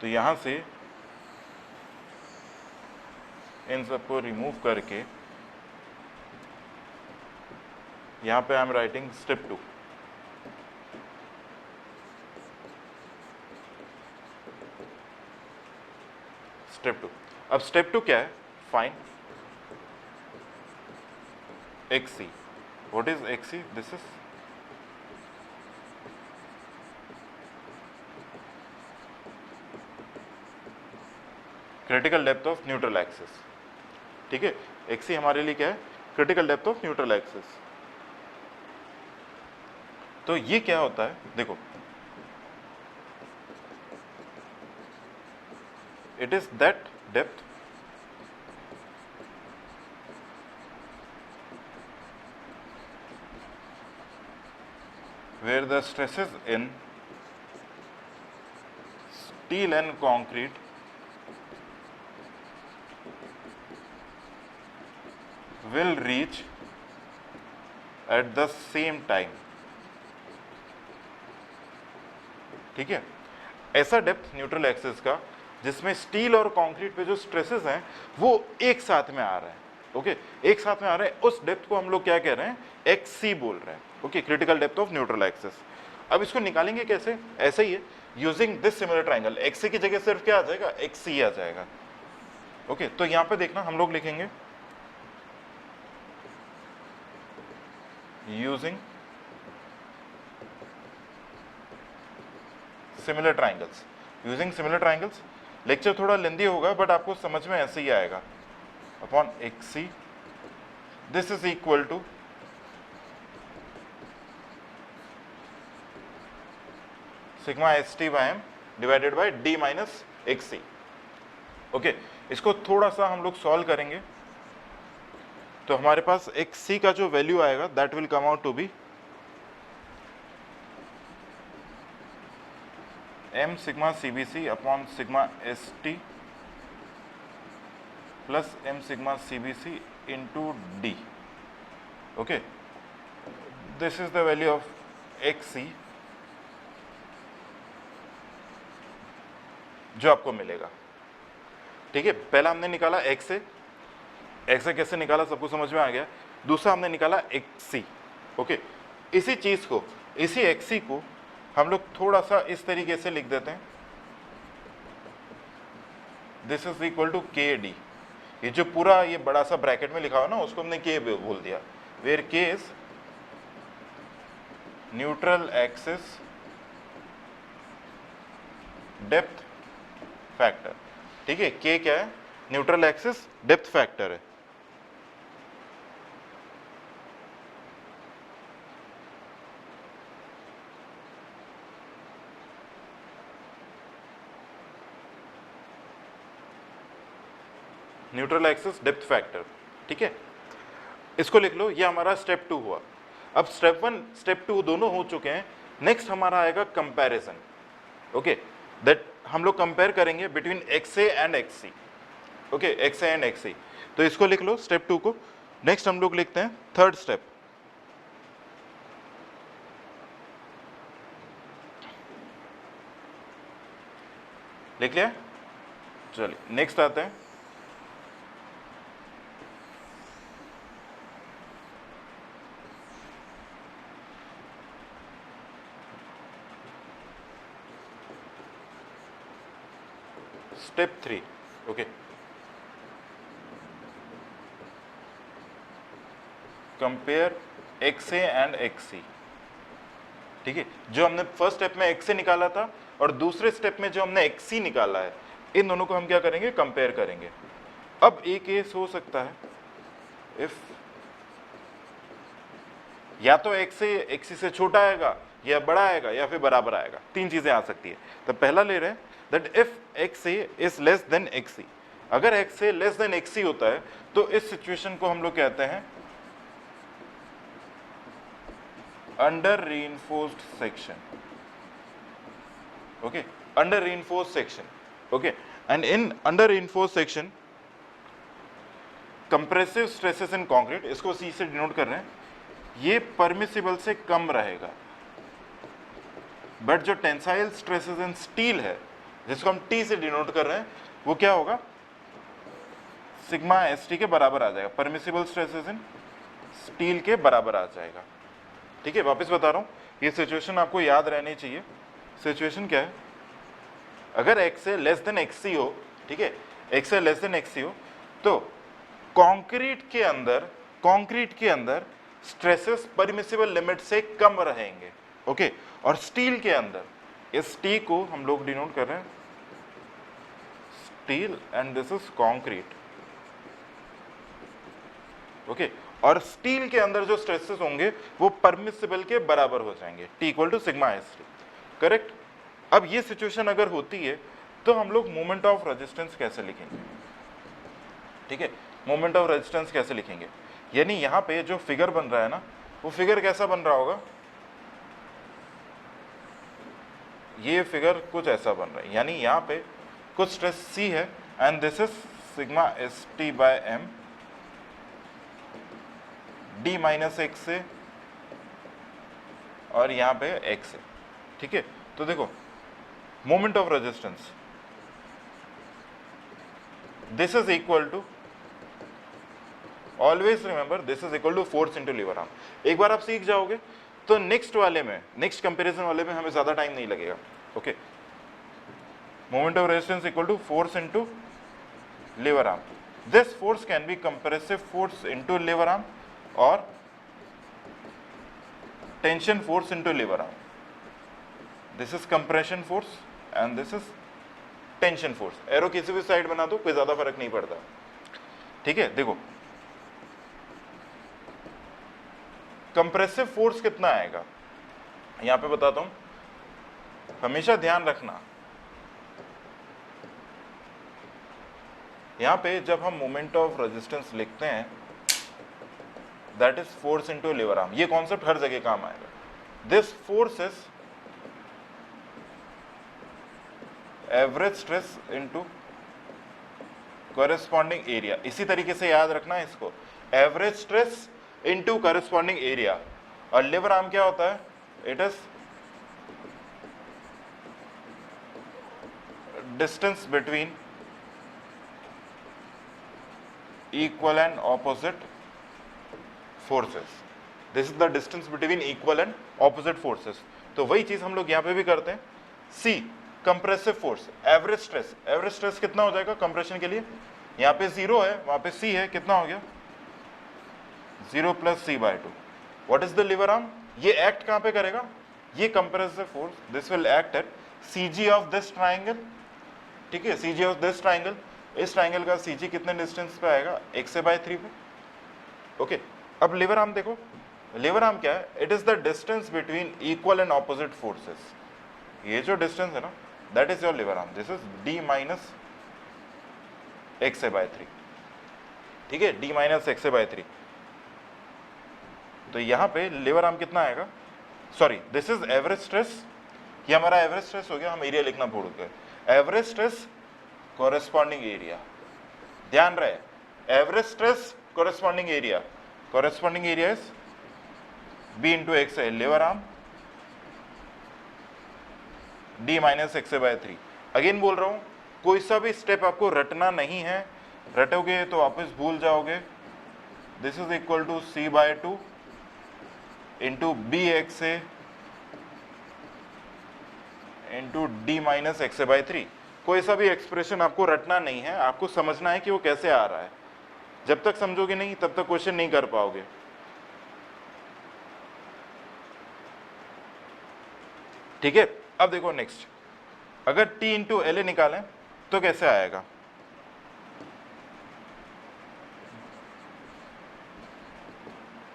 तो यहां से इन सबको रिमूव करके यहां पे I am writing step 2। Step 2, अब स्टेप 2 क्या है? Find XC। What is XC? This is critical depth of neutral axis. ठीक है, XC हमारे लिए क्या है? Critical depth of neutral axis. तो ये क्या होता है, देखो, it is that depth where the stresses in steel and concrete will reach at the same time। ठीक है, ऐसा डेप्थ न्यूट्रल एक्सिस का जिसमें स्टील और कंक्रीट पे जो स्ट्रेसेस हैं वो एक साथ में आ रहे हैं। ओके, एक साथ में आ रहे हैं, उस डेप्थ को हम लोग क्या कह रहे हैं? XC बोल रहे हैं। Okay, critical depth of neutral axis. अब इसको निकालेंगे कैसे? ऐसे ही है, using this similar triangle. XC की जगह सिर्फ क्या आ जाएगा? XC आ जाएगा। ओके, तो यहां पे देखना हम लोग लिखेंगे using similar triangles. Using similar triangles lecture थोड़ा लेंदी होगा बट आपको समझ में ऐसे ही आएगा। Upon XC this is equal to sigma ST by m divided by D minus XC। ओके, इसको थोड़ा सा हम लोग सॉल्व करेंगे तो हमारे पास XC का जो वैल्यू आएगा that will come out to be m sigma CBC upon sigma ST plus m sigma CBC into D। Okay, this is the value of XC जो आपको मिलेगा। ठीक है, पहला हमने निकाला XA। XA कैसे निकाला सबको समझ में आ गया। दूसरा हमने निकाला XC। ओके, इसी चीज को, इसी XC को हम लोग थोड़ा सा इस तरीके से लिख देते हैं, this is equal to KD। ये जो पूरा ये बड़ा सा ब्रैकेट में लिखा हुआ ना उसको हमने K बोल दिया, where K is neutral axis depth factor. ठीक है, K क्या है? न्यूट्रल एक्सिस डेप्थ फैक्टर है। Neutral axis depth factor. ठीक है, इसको लिख लो, ये हमारा स्टेप 2 हुआ। अब स्टेप 1 स्टेप 2 दोनों हो चुके हैं। नेक्स्ट हमारा आएगा कंपैरिजन। ओके, दैट हम लोग कंपेयर करेंगे between XA and XC। Okay, XA and XC। तो इसको लिख लो स्टेप 2 को। नेक्स्ट हम लोग लिखते हैं थर्ड स्टेप। लिख लिया? चलिए नेक्स्ट आते हैं step 3। Okay, compare XA and XC। ठीक है, जो हमने फर्स्ट स्टेप में XA निकाला था और दूसरे स्टेप में जो हमने XC निकाला है, इन दोनों को हम क्या करेंगे? कंपेयर करेंगे। अब एक केस हो सकता है इफ या तो XC से छोटा आएगा या बड़ा आएगा या फिर बराबर आएगा, तीन चीजें आ सकती है। तो पहला ले रहे हैं that if XA is less then XC। अगर XA लेस देन XC होता है तो इस सिचुएशन को हम लोग कहते हैं under reinforced section. Okay, under reinforced section. Okay, and in under reinforced section compressive stresses in concrete, इसको C से डिनोट कर रहे हैं, ये परमिसिबल से कम रहेगा। बट जो टेंसाइल स्ट्रेसेस इन स्टील है, जिसको हम टी से डिनोट कर रहे हैं, वो क्या होगा, सिग्मा एस टी के बराबर आ जाएगा, परमिसिबल स्ट्रेसेस इन स्टील के बराबर आ जाएगा। ठीक है, वापस बता रहा हूँ, ये सिचुएशन आपको याद रहनी चाहिए। सिचुएशन क्या है, अगर x है लेस देन xc हो, ठीक है, x है लेस देन xc हो, तो कंक्रीट के अंदर स्ट्रेसेस परमिसिबल लिमिट से कम रहेंगे। ओके, और स्टील के अंदर, इस टी को हम लोग डिनोट कर रहे हैं steel and this is concrete. Okay, और स्टील के अंदर जो स्ट्रेसेस होंगे वो परमिसिबल के बराबर हो जाएंगे, T equal to sigma S T. Correct. अब ये सिचुएशन अगर होती है तो हम लोग मोमेंट ऑफ रेजिस्टेंस कैसे लिखेंगे? ठीक है, मोमेंट ऑफ रेजिस्टेंस कैसे लिखेंगे, यानी यहाँ पे जो फिगर बन रहा है ना, वो फिगर कैसा बन रहा होगा, ये फिगर कुछ ऐसा बन रहा है, यानी यहाँ पे कुछ स्ट्रेस C है and this is sigma S T by M, D minus X से, और यहाँ पे एक्स है। ठीक है, तो देखो moment of resistance, this is equal to, always remember this is equal to force into lever arm. एक बार आप सीख जाओगे तो नेक्स्ट वाले में, नेक्स्ट कंपैरिजन वाले में हमें ज्यादा टाइम नहीं लगेगा। Okay, moment of resistance equal to force into lever arm. This force can be compressive force into lever arm और tension force into lever arm. This is compression force and this is tension force. Arrow किसी भी side बना दो, कोई ज्यादा फर्क नहीं पड़ता। ठीक है, देखो कंप्रेसिव फोर्स कितना आएगा यहां पे बताता हूं, हमेशा ध्यान रखना, यहां पे जब हम मोमेंट ऑफ रेजिस्टेंस लिखते हैं that is force into lever arm, ये कॉन्सेप्ट हर जगह काम आएगा। This force is average stress into corresponding area. इसी तरीके से याद रखना है इसको, average stress into corresponding area. और लीवर आर्म क्या होता है, it is distance between equal and opposite forces. This is the distance between equal and opposite forces. तो वही चीज हम लोग यहाँ पे भी करते हैं। C compressive force, average stress, average stress कितना हो जाएगा कंप्रेशन के लिए, यहाँ पे 0 है, वहां पे C है, कितना हो गया 0 plus C by 2। What is the lever arm, ये एक्ट कहाँ पे करेगा, ये compressive force, this will act at CG of this triangle. ठीक है, CG ऑफ दिस ट्राइंगल, इस ट्राइंगल का CG कितने डिस्टेंस पे आएगा, x बाय 3 पे। ओके, अब लीवर आर्म देखो, लीवर आर्म क्या है, it is the distance between equal and opposite forces. ये जो डिस्टेंस है ना, that is your lever arm, this is d minus x by 3। ठीक है, d माइनस x बाय 3। तो यहाँ पे लीवर आर्म कितना आएगा, sorry this is average stress, ये हमारा एवरेज स्ट्रेस हो गया, हम एरिया लिखना भूल गए। एवरेज स्ट्रेस कॉरेस्पॉन्डिंग एरिया, ध्यान रहे, average stress corresponding area, corresponding area is b into X है lever arm, d minus X by 3। Again बोल रहा हूं, कोई सा भी स्टेप आपको रटना नहीं है, रटोगे तो वापस भूल जाओगे। This is equal to c by 2 into B X into d minus X by 3। कोई सा भी एक्सप्रेशन आपको रटना नहीं है, आपको समझना है कि वो कैसे आ रहा है। जब तक समझोगे नहीं तब तक क्वेश्चन नहीं कर पाओगे। ठीक है, अब देखो नेक्स्ट, अगर T इंटू एल निकालें तो कैसे आएगा,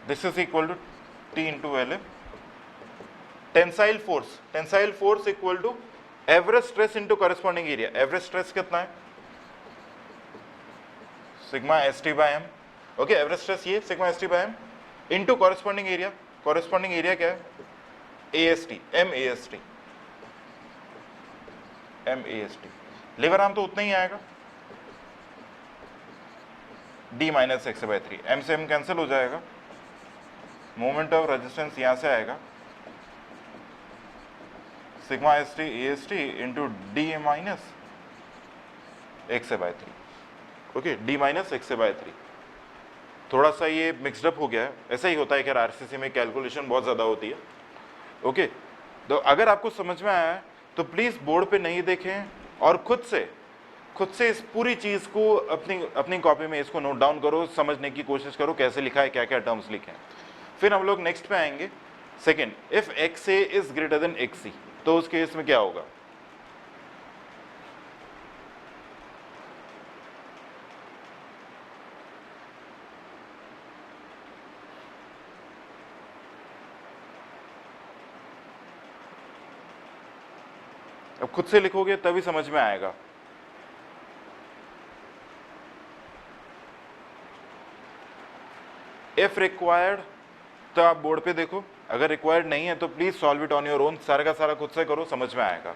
this is equal to T into L, tensile force equal to average stress into corresponding area. Average stress कितना है, sigma S T by M. Okay, average stress ये sigma S T by M into corresponding area. Corresponding area क्या है, A S T, M A S T, M A S T. Lever arm तो उतना ही आएगा, d minus X by 3, M से M cancel हो जाएगा, मोमेंट ऑफ रेजिस्टेंस यहां से आएगा sigma S T A S T into D minus X A by 3। Okay, D minus X A by 3। थोड़ा सा ये मिक्सड अप हो गया है, ऐसा ही होता है कि आरसीसी में कैलकुलेशन बहुत ज़्यादा होती है। ओके, तो अगर आपको समझ में आया है तो प्लीज़ बोर्ड पे नहीं देखें और खुद से इस पूरी चीज़ को अपनी कॉपी में इसको नोट डाउन करो, समझने की कोशिश करो कैसे लिखा है, क्या क्या टर्म्स लिखे हैं। फिर हम लोग नेक्स्ट पे आएंगे। Second, if X A is greater than X C, तो उस केस में क्या होगा? अब खुद से लिखोगे तभी समझ में आएगा। इफ रिक्वायर्ड तो आप बोर्ड पे देखो, अगर रिक्वायर्ड नहीं है तो please solve it on your own, सारा का सारा खुद से करो, समझ में आएगा।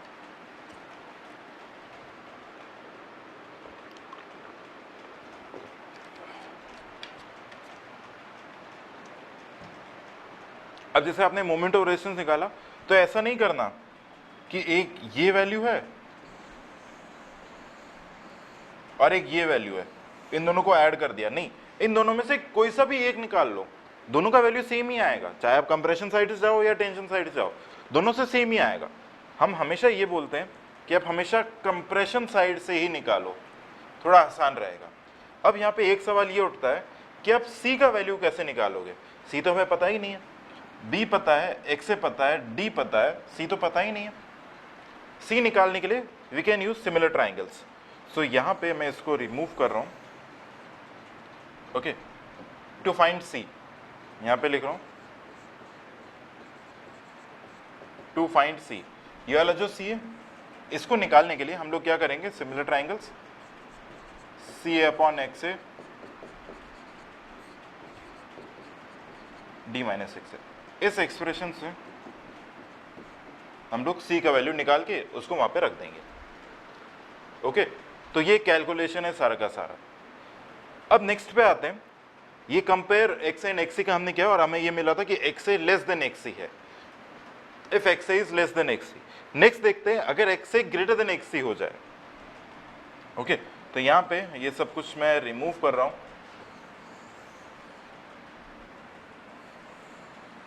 अब जैसे आपने मोमेंट ऑफ रेजिस्टेंस निकाला तो ऐसा नहीं करना कि एक ये वैल्यू है और एक ये वैल्यू है, इन दोनों को ऐड कर दिया, नहीं, इन दोनों में से कोई सा भी एक निकाल लो, दोनों का वैल्यू सेम ही आएगा, चाहे आप कंप्रेशन साइड से जाओ या टेंशन साइड से जाओ, दोनों से सेम ही आएगा। हम हमेशा ये बोलते हैं कि आप हमेशा कंप्रेशन साइड से ही निकालो, थोड़ा आसान रहेगा। अब यहाँ पे एक सवाल ये उठता है कि आप सी का वैल्यू कैसे निकालोगे? सी तो हमें पता ही नहीं है, बी पता है, एक्स ए पता है, डी पता है, सी तो पता ही नहीं है। सी निकालने के लिए we can use similar triangles. So यहाँ पे मैं इसको रिमूव कर रहा हूँ। ओके, टू फाइंड सी, यहाँ पे लिख रहा हूँ टू फाइंड सी। ये वाला जो सी है इसको निकालने के लिए हम लोग क्या करेंगे? Similar triangles, C A upon X A D minus X A. इस एक्सप्रेशन से हम लोग सी का वैल्यू निकाल के उसको वहां पे रख देंगे। ओके, तो ये कैलकुलेशन है सारा का सारा। अब नेक्स्ट पे आते हैं। ये compare X and X C का हमने किया और हमें ये मिला था कि X A less than X C है, if X A is less than X C. Next देखते हैं अगर X A greater than X C हो जाए। ओके, तो यहाँ पे ये सब कुछ मैं रिमूव कर रहा हूं।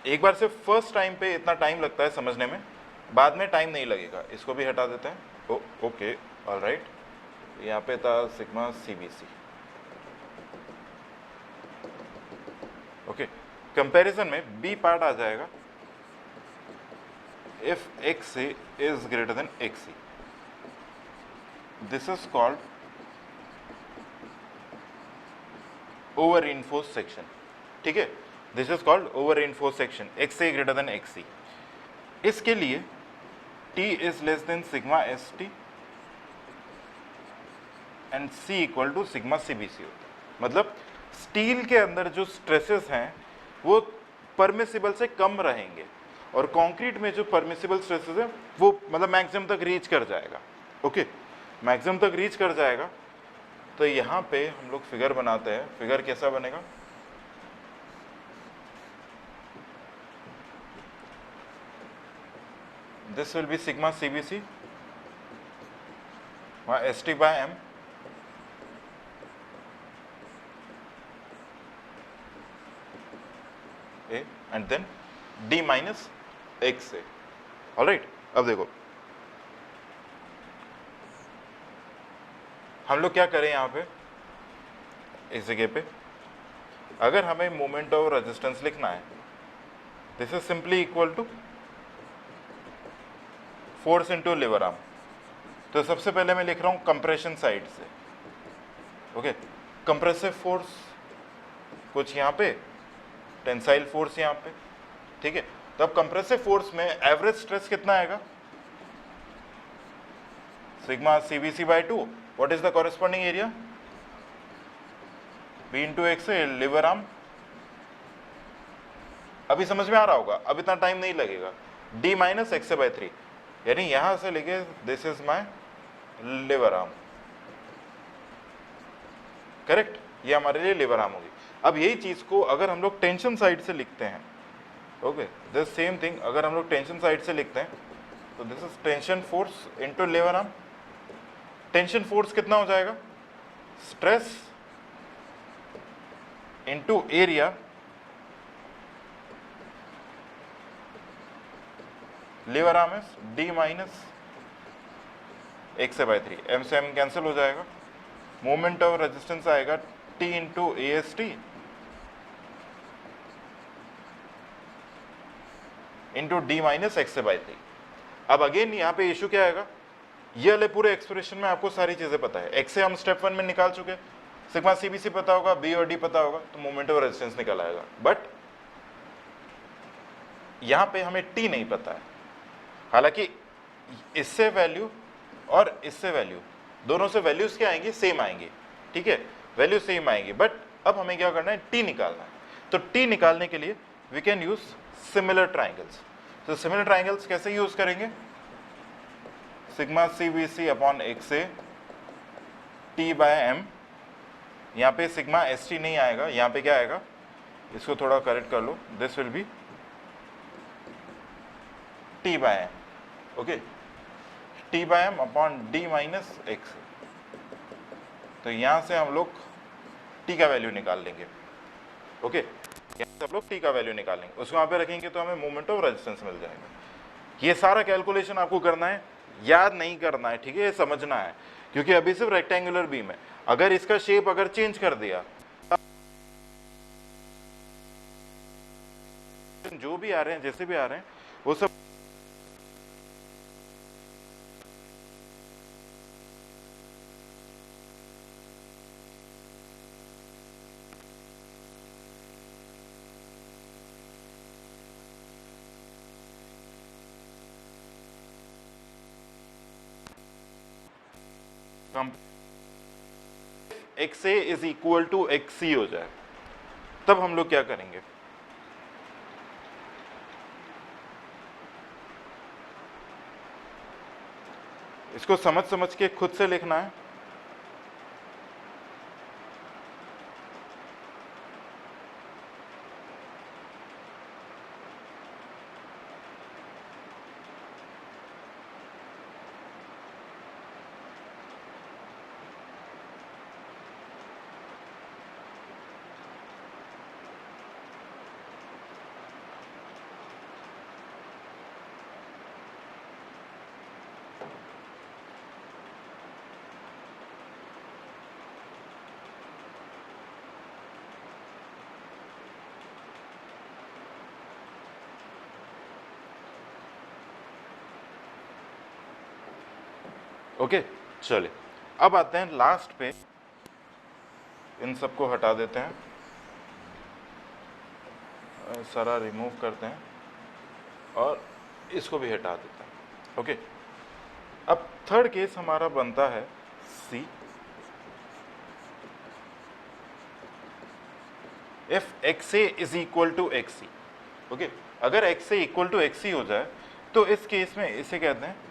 एक बार से फर्स्ट टाइम पे इतना टाइम लगता है समझने में, बाद में टाइम नहीं लगेगा। इसको भी हटा देते हैं। ओके, ऑलराइट, यहाँ पे था सिग्मा सीबीसी। ओके, कंपैरिजन में बी पार्ट आ जाएगा if X A is greater than X C. This is called over reinforced section. ठीक है, this is called over reinforced section, X A greater than X C. इसके लिए T is less than sigma S T and C equal to sigma CBC होता है। मतलब steel के अंदर जो स्ट्रेसेस हैं वो परमिसिबल से कम रहेंगे और कंक्रीट में जो परमिसिबल स्ट्रेसेस है वो मतलब मैक्सिमम तक रीच कर जाएगा। ओके, मैक्सिमम तक रीच कर जाएगा। तो यहाँ पे हम लोग फिगर बनाते हैं। फिगर कैसा बनेगा? This will be sigma CBC ST by M A and then D minus XA. Alright, अब देखो हम लोग क्या करें यहाँ पे, इस जगह पे अगर हमें मोमेंट ऑफ रेजिस्टेंस लिखना है, this is simply equal to force into lever arm. तो सबसे पहले मैं लिख रहा हूं कंप्रेशन साइड से। ओके, कंप्रेसिव फोर्स कुछ यहाँ पे, टेंसाइल फोर्स यहाँ पे। ठीक है, तो अब कंप्रेसिव फोर्स में एवरेज स्ट्रेस कितना आएगा? Sigma CBC by 2। What is the corresponding area? B into X A, lever arm. अभी समझ में आ रहा होगा, अब इतना टाइम नहीं लगेगा। D minus X A by 3, यानी यहां से लेके this is my lever arm. Correct, ये हमारे लिए लीवर आर्म होगी। अब यही चीज को अगर हम लोग टेंशन साइड से लिखते हैं, ओके, द सेम थिंग अगर हम लोग टेंशन साइड से लिखते हैं तो this is tension force into lever arm. Tension force कितना हो जाएगा, stress into area lever arm is D minus x/3, m से m कैंसिल हो जाएगा। मोमेंट ऑफ रेजिस्टेंस आएगा t into A S T into D minus x/3। अब again यहाँ पे इशू क्या आएगा, ये वाले पूरे एक्सप्रेशन में आपको सारी चीजें पता है, x से हम स्टेप 1 में निकाल चुके, सिग्मा सीबीसी पता होगा, b और d पता होगा, तो मोमेंट ऑफ रेजिस्टेंस निकल आएगा। बट यहाँ पे हमें t नहीं पता है, हालांकि इससे वैल्यू और इससे वैल्यू, दोनों से वैल्यूज क्या आएंगी, सेम आएंगी, ठीक है, वैल्यू सेम आएंगी। बट अब हमें क्या करना है, t निकालना है। तो t निकालने के लिए we can use similar triangles. तो सिमिलर ट्राइंगल्स कैसे यूज करेंगे, sigma C B C upon X A T by M, यहाँ पे सिग्मा एस टी नहीं आएगा, यहाँ पे क्या आएगा, इसको थोड़ा करेक्ट कर लो, this will be T by M, okay, T by M upon D minus X. तो यहाँ से हम लोग टी का वैल्यू निकाल लेंगे, ओके, यहाँ से हम लोग टी का वैल्यू निकालेंगे, उसको वहाँ पे रखेंगे तो हमें मोमेंट ऑफ रेजिस्टेंस मिल जाएगा। ये सारा कैलकुलेशन आपको करना है, याद नहीं करना है, ठीक है, ये समझना है, क्योंकि अभी सिर्फ रेक्टेंगुलर बीम है। अगर इसका शेप अगर चेंज कर दिया, जो भी आ रहे हैं, जैसे भी आ रहे हैं, वो सब X A is equal to X C हो जाए, तब हम लोग क्या करेंगे, इसको समझ समझ के खुद से लिखना है। ओके, चलिए अब आते हैं लास्ट पे, इन सबको हटा देते हैं, सारा रिमूव करते हैं और इसको भी हटा देते हैं, ओके। अब थर्ड केस हमारा बनता है C, if X A is equal to X C, okay. अगर X A equal to X C हो जाए तो इस केस में इसे कहते हैं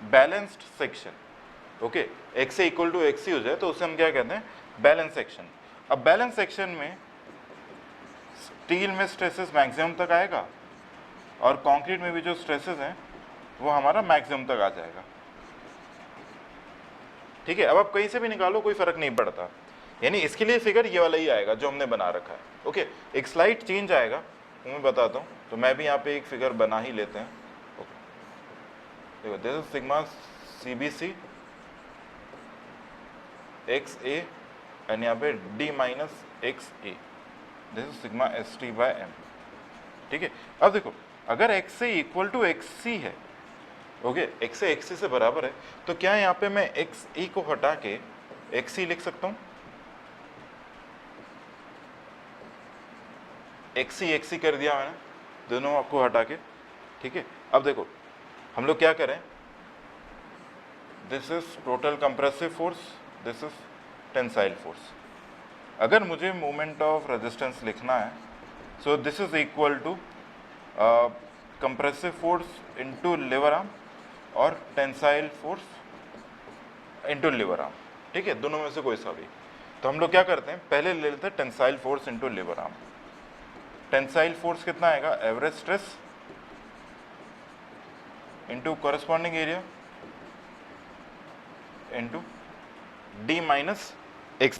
balanced section, okay. X A equal to X C हो जाए तो उसे हम क्या कहते हैं, बैलेंस सेक्शन। अब बैलेंस सेक्शन में स्टील में स्ट्रेसेस मैक्सिमम तक आएगा और कंक्रीट में भी जो स्ट्रेसेस हैं वो हमारा मैक्सिमम तक आ जाएगा, ठीक है। अब आप कहीं से भी निकालो, कोई फर्क नहीं पड़ता, यानी इसके लिए फिगर ये वाला ही आएगा जो हमने बना रखा है, ओके। एक स्लाइड चेंज आएगा, वो मैं बताता हूँ, तो मैं भी यहाँ पे एक फिगर बना ही लेते हैं, ओके। देखो, this is sigma CBC X A and यहाँ पे D minus X A, this is sigma S T by M, ठीक है। अब देखो, अगर X A equal to X C है, okay, X A X C से बराबर है, तो क्या यहाँ पे मैं एक्स ई को हटा के एक्स सी लिख सकता हूँ, एक्स सी कर दिया मैंने, दोनों आपको हटा के, ठीक है। अब देखो हम लोग क्या करें, this is total compressive force, this is tensile force. अगर मुझे मोमेंट ऑफ रेजिस्टेंस लिखना है, so this is equal to compressive force into lever arm और tensile force into lever arm, ठीक है, दोनों में से कोई सा भी। तो हम लोग क्या करते हैं, पहले ले लेते हैं tensile force into lever arm. Tensile force कितना आएगा, average stress into corresponding area into D minus X.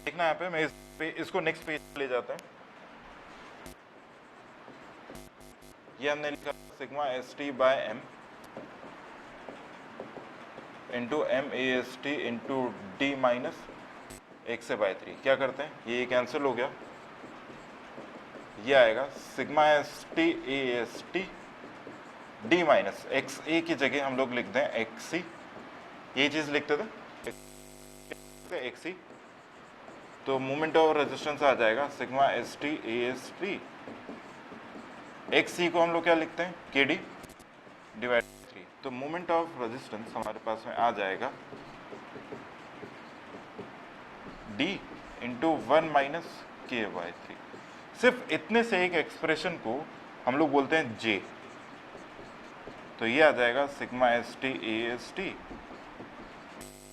देखना यहाँ पे, मैं इसको नेक्स्ट पेज ले जाते हैं। ये हमने लिखा sigma S T by M into M A S T into D minus X by 3। क्या करते हैं, ये कैंसिल हो गया, ये आएगा sigma S T A S T D minus X A की जगह हम लोग लिखते हैं एक्स सी, ये चीज लिखते थे एक्स सी। तो मोमेंट ऑफ रेजिस्टेंस आ जाएगा sigma S T A S T, X C को हम लोग क्या लिखते हैं, के डी डिवाइड 3। तो मोमेंट ऑफ रेजिस्टेंस हमारे पास में आ जाएगा डी इंटू 1 माइनस के बाय 3। सिर्फ इतने से एक एक्सप्रेशन को हम लोग बोलते हैं जे। तो ये आ जाएगा sigma S T A S T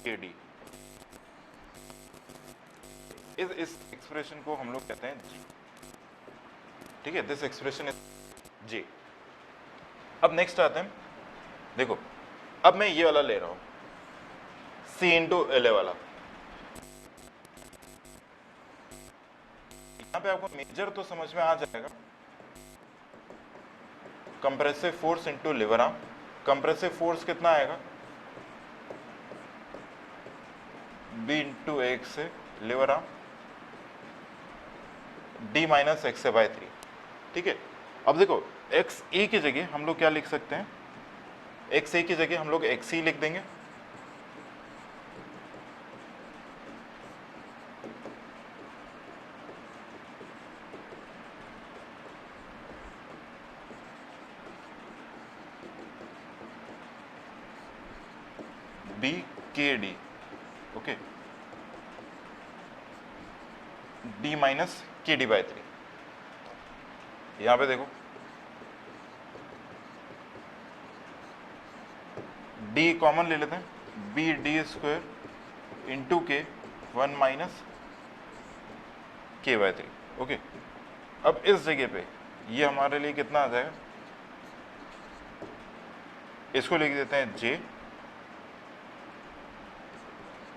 के डी। इस एक्सप्रेशन को हम लोग कहते हैं जी, ठीक है, दिस एक्सप्रेशन इज जी। अब नेक्स्ट आते हैं, देखो अब मैं ये वाला ले रहा हूं सी इंटू एल ए वाला। यहां पे आपको मेजर तो समझ में आ जाएगा, compressive force into lever arm. Compressive force कितना आएगा, बी इंटू एक्स से lever arm D minus X by 3, ठीक है। अब देखो एक्स ए की जगह हम लोग क्या लिख सकते हैं, एक्स ए की जगह हम लोग एक्स सी लिख देंगे, बी के डी, ओके, डी माइनस के डी बाय 3। यहां पे देखो डी कॉमन ले लेते हैं, बी डी स्क्वायर इंटू के 1 माइनस के बाय 3, ओके। अब इस जगह पे ये हमारे लिए कितना आ जाएगा, इसको लिख देते हैं जे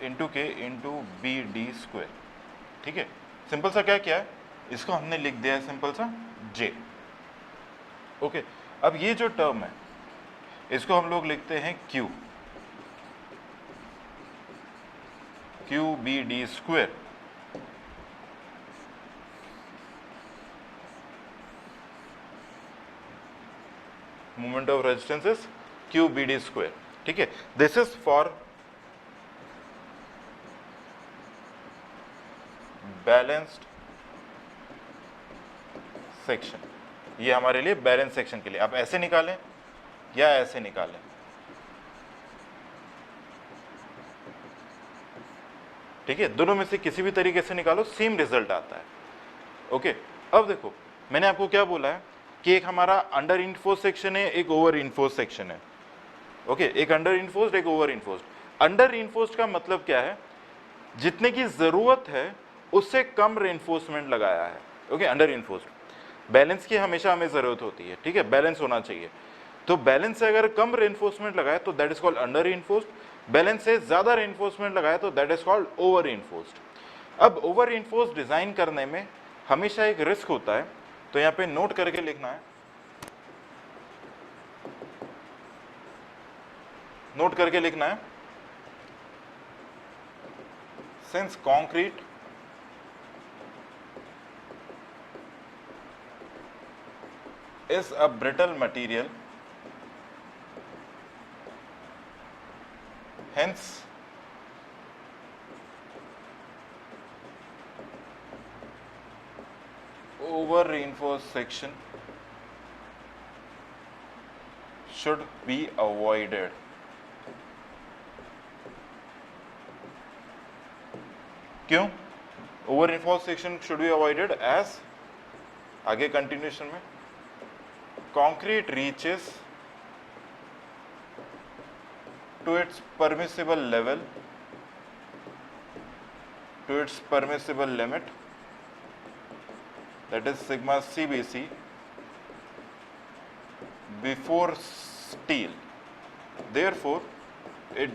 इंटू के इंटू बी डी स्क्वायर, ठीक है। सिंपल सा क्या किया है, इसको हमने लिख दिया है सिंपल सा जे, ओके। अब ये जो टर्म है इसको हम लोग लिखते हैं Q, Q B D square moment of resistance is Q B D square, ठीक है। This is for balanced section, ये हमारे लिए बैलेंस सेक्शन के लिए। आप ऐसे निकालें या ऐसे निकालें, ठीक है, दोनों में से किसी भी तरीके से निकालो सेम रिजल्ट आता है, ओके। अब देखो मैंने आपको क्या बोला है कि एक हमारा अंडर इन्फोर्स सेक्शन है, एक ओवर इन्फोर्स सेक्शन है, ओके। एक अंडर इन्फोर्स्ड, एक ओवर इन्फोर्स्ड। अंडर इन्फोर्स्ड का मतलब क्या है, जितने की जरूरत है उससे कम रेनफोर्समेंट लगाया है, ओके। अंडर इन्फोर्स्ड बैलेंस की हमेशा हमें जरूरत होती है, ठीक है, बैलेंस होना चाहिए। तो बैलेंस से अगर कम रेनफोर्समेंट लगाए तो that is called under enforced, balance से ज्यादा रेनफोर्समेंट लगाए तो that is called over enforced. अब ओवर इन्फोर्स्ड डिजाइन करने में हमेशा एक रिस्क होता है, तो यहाँ पे नोट करके लिखना है, नोट करके लिखना है, since concrete is a brittle material, hence over reinforced section should be avoided. क्यों over reinforced section should be avoided? as आगे कंटिन्यूएशन में concrete reaches to its permissible level, to its permissible limit, that is sigma CBC, before steel. Therefore, it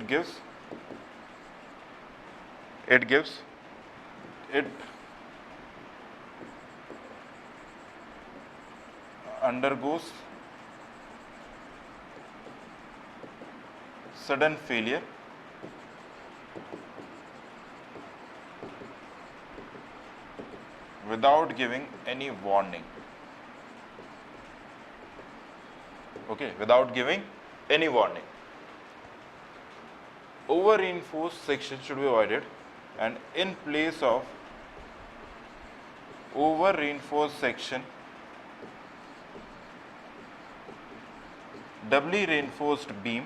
undergoes sudden failure without giving any warning. Okay, without giving any warning. Over reinforced section should be avoided, and in place of over reinforced section, doubly reinforced beam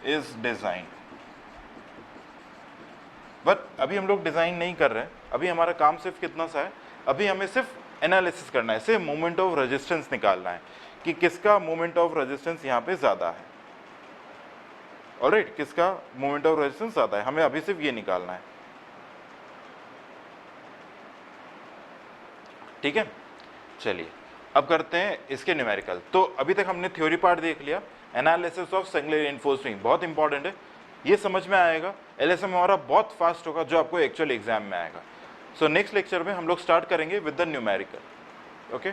is designed. But अभी हम लोग design नहीं कर रहे हैं, अभी हमारा काम सिर्फ कितना सा है, अभी हमें सिर्फ एनालिसिस करना है, सिर्फ मोमेंट ऑफ रेजिस्टेंस निकालना है कि किसका मोमेंट ऑफ रेजिस्टेंस यहाँ पे ज्यादा है। ऑलराइट, किसका मोमेंट ऑफ रेजिस्टेंस ज्यादा है, हमें अभी सिर्फ ये निकालना है। ठीक है, चलिए अब करते हैं इसके न्यूमेरिकल। तो अभी तक हमने थ्योरी पार्ट देख लिया, analysis of singular reinforced beam बहुत इंपॉर्टेंट है, ये समझ में आएगा, एलएसएम हमारा बहुत फास्ट होगा जो आपको एक्चुअल एग्जाम में आएगा। सो नेक्स्ट लेक्चर में हम लोग स्टार्ट करेंगे विद द न्यूमेरिकल। ओके।